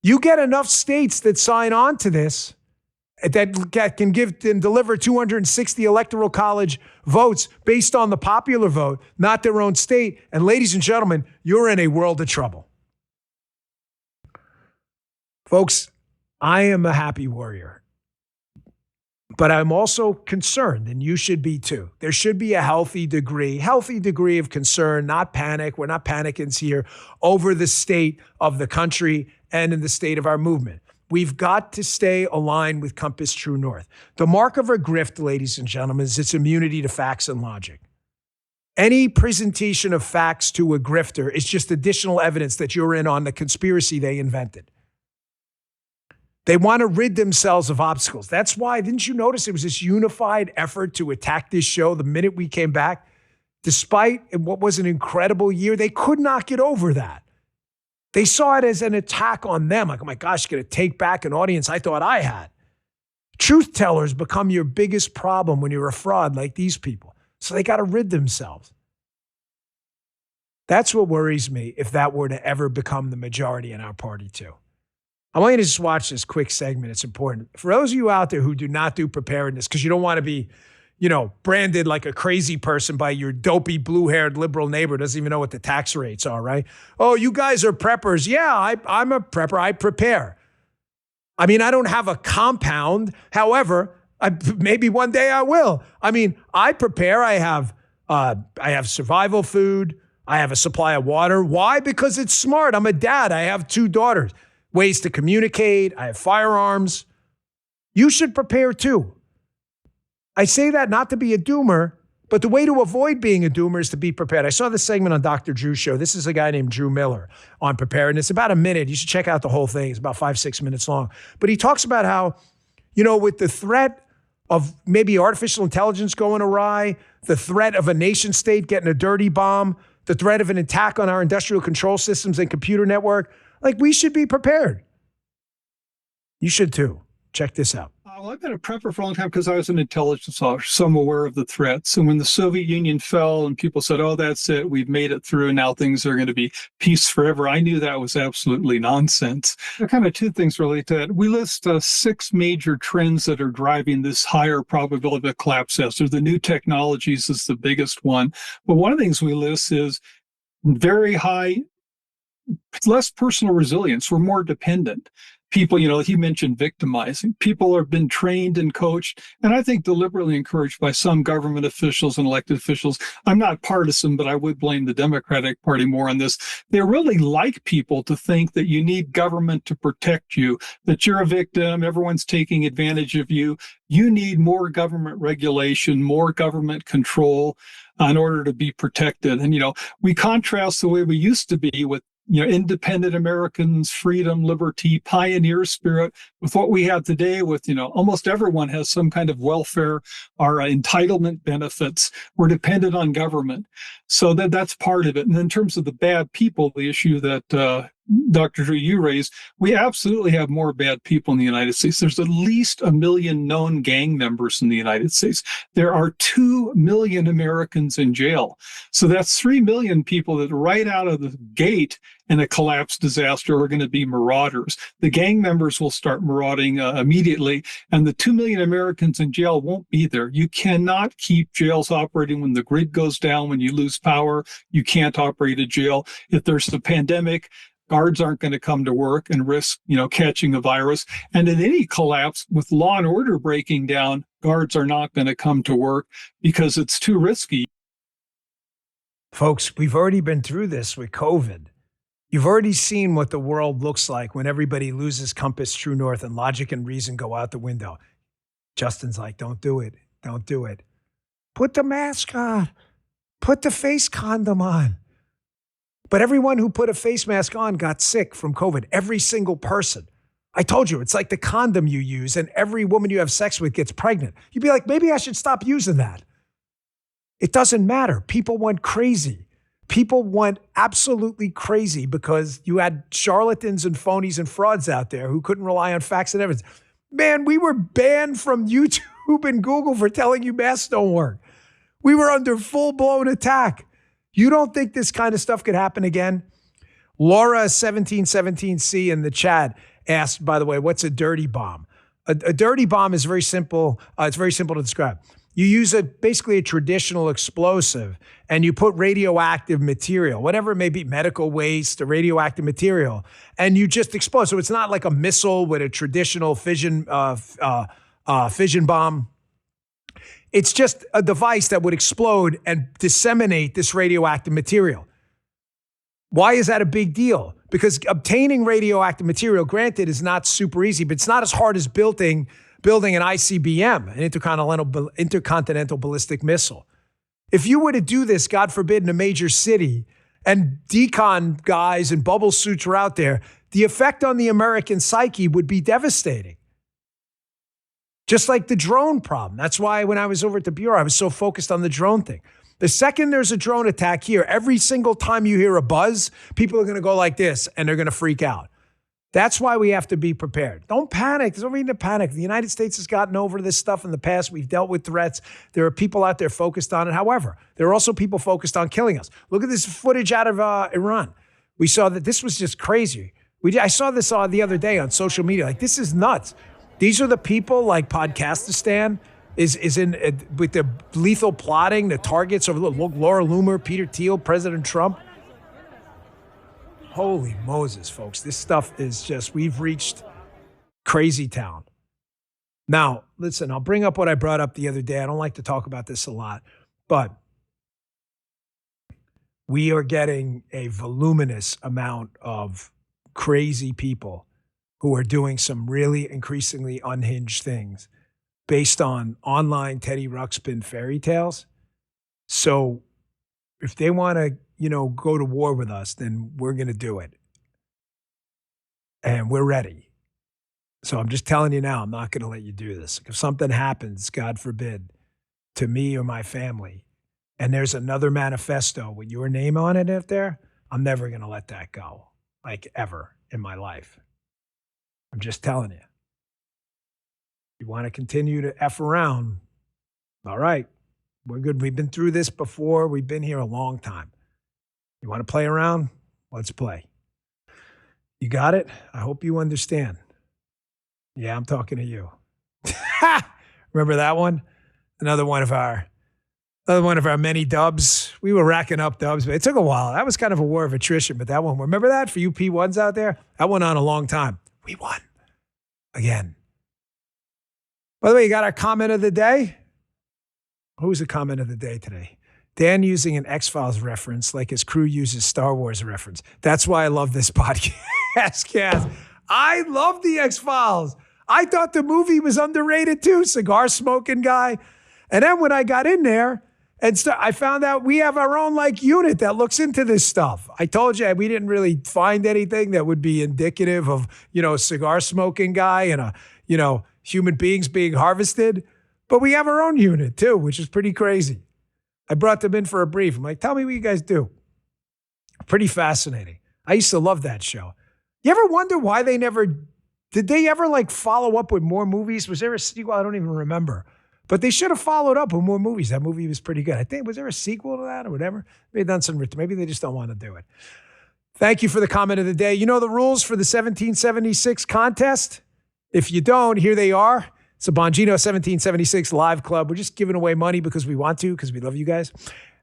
You get enough states that sign on to this, that can give and deliver 260 electoral college votes based on the popular vote, not their own state. And ladies and gentlemen, you're in a world of trouble. Folks, I am a happy warrior, but I'm also concerned, and you should be too. There should be a healthy degree of concern, not panic. We're not panicking here over the state of the country and in the state of our movement. We've got to stay aligned with Compass True North. The mark of a grift, ladies and gentlemen, is its immunity to facts and logic. Any presentation of facts to a grifter is just additional evidence that you're in on the conspiracy they invented. They want to rid themselves of obstacles. That's why, didn't you notice it was this unified effort to attack this show the minute we came back? Despite what was an incredible year, they could not get over that. They saw it as an attack on them. Like, oh my gosh, going to take back an audience I thought I had. Truth tellers become your biggest problem when you're a fraud like these people. So they got to rid themselves. That's what worries me if that were to ever become the majority in our party too. I want you to just watch this quick segment. It's important. For those of you out there who do not do preparedness because you don't want to be, branded like a crazy person by your dopey blue-haired liberal neighbor who doesn't even know what the tax rates are, right? Oh, you guys are preppers. Yeah, I'm a prepper. I prepare. I mean, I don't have a compound. However, maybe one day I will. I mean, I prepare. I have survival food. I have a supply of water. Why? Because it's smart. I'm a dad. I have 2 daughters. Ways to communicate. I have firearms. You should prepare too. I say that not to be a doomer, but the way to avoid being a doomer is to be prepared. I saw this segment on Dr. Drew's show. This is a guy named Drew Miller on preparedness. About a minute. You should check out the whole thing. It's about 5-6 minutes long. But he talks about how, with the threat of maybe artificial intelligence going awry, the threat of a nation state getting a dirty bomb, the threat of an attack on our industrial control systems and computer network, we should be prepared. You should too. Check this out. Well, I've been a prepper for a long time because I was an intelligence officer, so I'm aware of the threats. And when the Soviet Union fell and people said, oh, that's it, we've made it through, and now things are going to be peace forever, I knew that was absolutely nonsense. There are kind of 2 things related to that. We list 6 major trends that are driving this higher probability of collapse. So the new technologies is the biggest one. But one of the things we list is very high, less personal resilience. We're more dependent. People, he mentioned victimizing. People have been trained and coached, and I think deliberately encouraged by some government officials and elected officials. I'm not partisan, but I would blame the Democratic Party more on this. They really like people to think that you need government to protect you, that you're a victim, everyone's taking advantage of you. You need more government regulation, more government control in order to be protected. And, we contrast the way we used to be with independent Americans, freedom, liberty, pioneer spirit, with what we have today with, almost everyone has some kind of welfare or entitlement benefits. We're dependent on government. So that's part of it. And in terms of the bad people, the issue that Dr. Drew, you raised, we absolutely have more bad people in the United States. There's at least 1 million known gang members in the United States. There are 2 million Americans in jail. So that's 3 million people that right out of the gate in a collapse disaster are going to be marauders. The gang members will start marauding immediately, and the 2 million Americans in jail won't be there. You cannot keep jails operating when the grid goes down, when you lose power. You can't operate a jail. If there's a pandemic, guards aren't going to come to work and risk, catching a virus. And in any collapse with law and order breaking down, guards are not going to come to work because it's too risky. Folks, we've already been through this with COVID. You've already seen what the world looks like when everybody loses compass, true north, and logic and reason go out the window. Justin's like, don't do it. Don't do it. Put the mask on. Put the face condom on. But everyone who put a face mask on got sick from COVID. Every single person. I told you, it's like the condom you use and every woman you have sex with gets pregnant. You'd be like, maybe I should stop using that. It doesn't matter. People went crazy. People went absolutely crazy because you had charlatans and phonies and frauds out there who couldn't rely on facts and evidence. Man, we were banned from YouTube and Google for telling you masks don't work. We were under full-blown attack. You don't think this kind of stuff could happen again? Laura 1717C in the chat asked, by the way, what's a dirty bomb? A dirty bomb is very simple. It's very simple to describe. You use basically a traditional explosive and you put radioactive material, whatever it may be, medical waste or radioactive material, and you just explode. So it's not like a missile with a traditional fission bomb. It's just a device that would explode and disseminate this radioactive material. Why is that a big deal? Because obtaining radioactive material, granted, is not super easy, but it's not as hard as building an ICBM, an intercontinental ballistic missile. If you were to do this, God forbid, in a major city, and decon guys and bubble suits were out there, the effect on the American psyche would be devastating. Just like the drone problem. That's why when I was over at the Bureau, I was so focused on the drone thing. The second there's a drone attack here, every single time you hear a buzz, people are going to go like this and they're going to freak out. That's why we have to be prepared. Don't panic. There's no reason to panic. The United States has gotten over this stuff in the past. We've dealt with threats. There are people out there focused on it. However, there are also people focused on killing us. Look at this footage out of Iran. We saw that this was just crazy. I saw this the other day on social media. Like, this is nuts. These are the people like Podcastistan is in with the lethal plotting, the targets of Laura Loomer, Peter Thiel, President Trump. Holy Moses, folks. This stuff is just, we've reached crazy town. Now, listen, I'll bring up what I brought up the other day. I don't like to talk about this a lot, but we are getting a voluminous amount of crazy people who are doing some really increasingly unhinged things based on online Teddy Ruxpin fairy tales. So if they want to, go to war with us, then we're going to do it. And we're ready. So I'm just telling you now, I'm not going to let you do this. If something happens, God forbid, to me or my family, and there's another manifesto with your name on it out there, I'm never going to let that go, like ever in my life. I'm just telling you. You want to continue to F around, all right, we're good. We've been through this before. We've been here a long time. You want to play around? Let's play. You got it? I hope you understand. Yeah, I'm talking to you. Remember that one? Another one of our many dubs. We were racking up dubs, but it took a while. That was kind of a war of attrition, but that one, remember that for you P1s out there? That went on a long time. We won. Again. By the way, you got our comment of the day? Who's the comment of the day today? Dan using an X-Files reference like his crew uses Star Wars reference. That's why I love this podcast. I love the X-Files. I thought the movie was underrated too, cigar smoking guy. And then when I got in there and I found out we have our own unit that looks into this stuff. I told you we didn't really find anything that would be indicative of, a cigar smoking guy and human beings being harvested. But we have our own unit too, which is pretty crazy. I brought them in for a brief. I'm like, tell me what you guys do. Pretty fascinating. I used to love that show. You ever wonder why did they ever follow up with more movies? Was there a sequel? I don't even remember. But they should have followed up with more movies. That movie was pretty good. I think, was there a sequel to that or whatever? Maybe they just don't want to do it. Thank you for the comment of the day. You know the rules for the 1776 contest? If you don't, here they are. It's a Bongino 1776 Live Club. We're just giving away money because we want to, because we love you guys.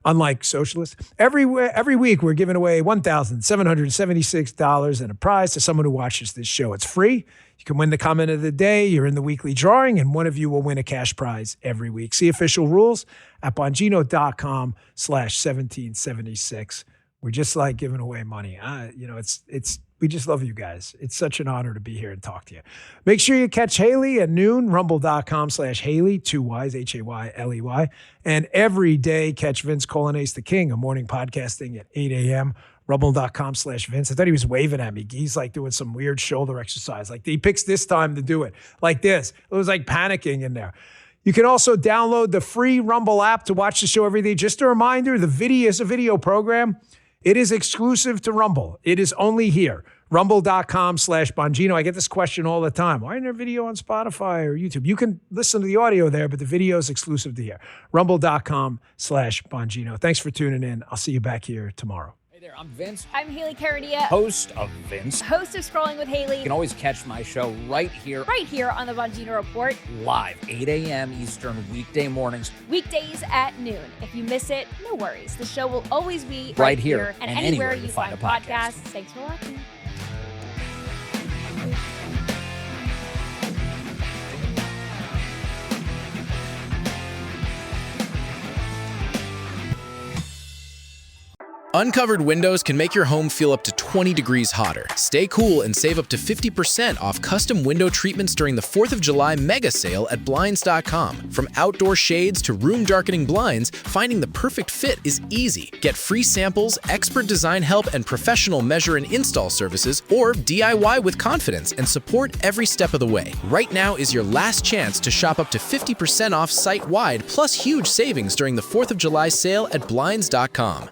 Unlike socialists. Every week, we're giving away $1,776 and a prize to someone who watches this show. It's free. You can win the comment of the day. You're in the weekly drawing, and one of you will win a cash prize every week. See official rules at Bongino.com/1776. We're just like giving away money. We just love you guys. It's such an honor to be here and talk to you. Make sure you catch Haley at noon, rumble.com/Haley, 2 Ys, Hayley. And every day, catch Vince Colonnese the King, a morning podcasting at 8 a.m., rumble.com/Vince. I thought he was waving at me. He's doing some weird shoulder exercise. He picks this time to do it like this. It was panicking in there. You can also download the free Rumble app to watch the show every day. Just a reminder, the video is a video program. It is exclusive to Rumble. It is only here. Rumble.com/Bongino. I get this question all the time. Why isn't there video on Spotify or YouTube? You can listen to the audio there, but the video is exclusive to here. Rumble.com/Bongino. Thanks for tuning in. I'll see you back here tomorrow. Hey there, I'm Vince. I'm Haley Caradia, Host of Vince. host of Scrolling with Haley. You can always catch my show right here on the Bongino Report. live, 8 a.m. Eastern, weekday mornings. Weekdays at noon. If you miss it, no worries. The show will always be Right here and anywhere you find podcasts. Thanks for watching. Uncovered windows can make your home feel up to 20 degrees hotter. Stay cool and save up to 50% off custom window treatments during the 4th of July mega sale at Blinds.com. From outdoor shades to room darkening blinds, finding the perfect fit is easy. Get free samples, expert design help, and professional measure and install services, or DIY with confidence and support every step of the way. Right now is your last chance to shop up to 50% off site-wide, plus huge savings during the 4th of July sale at Blinds.com.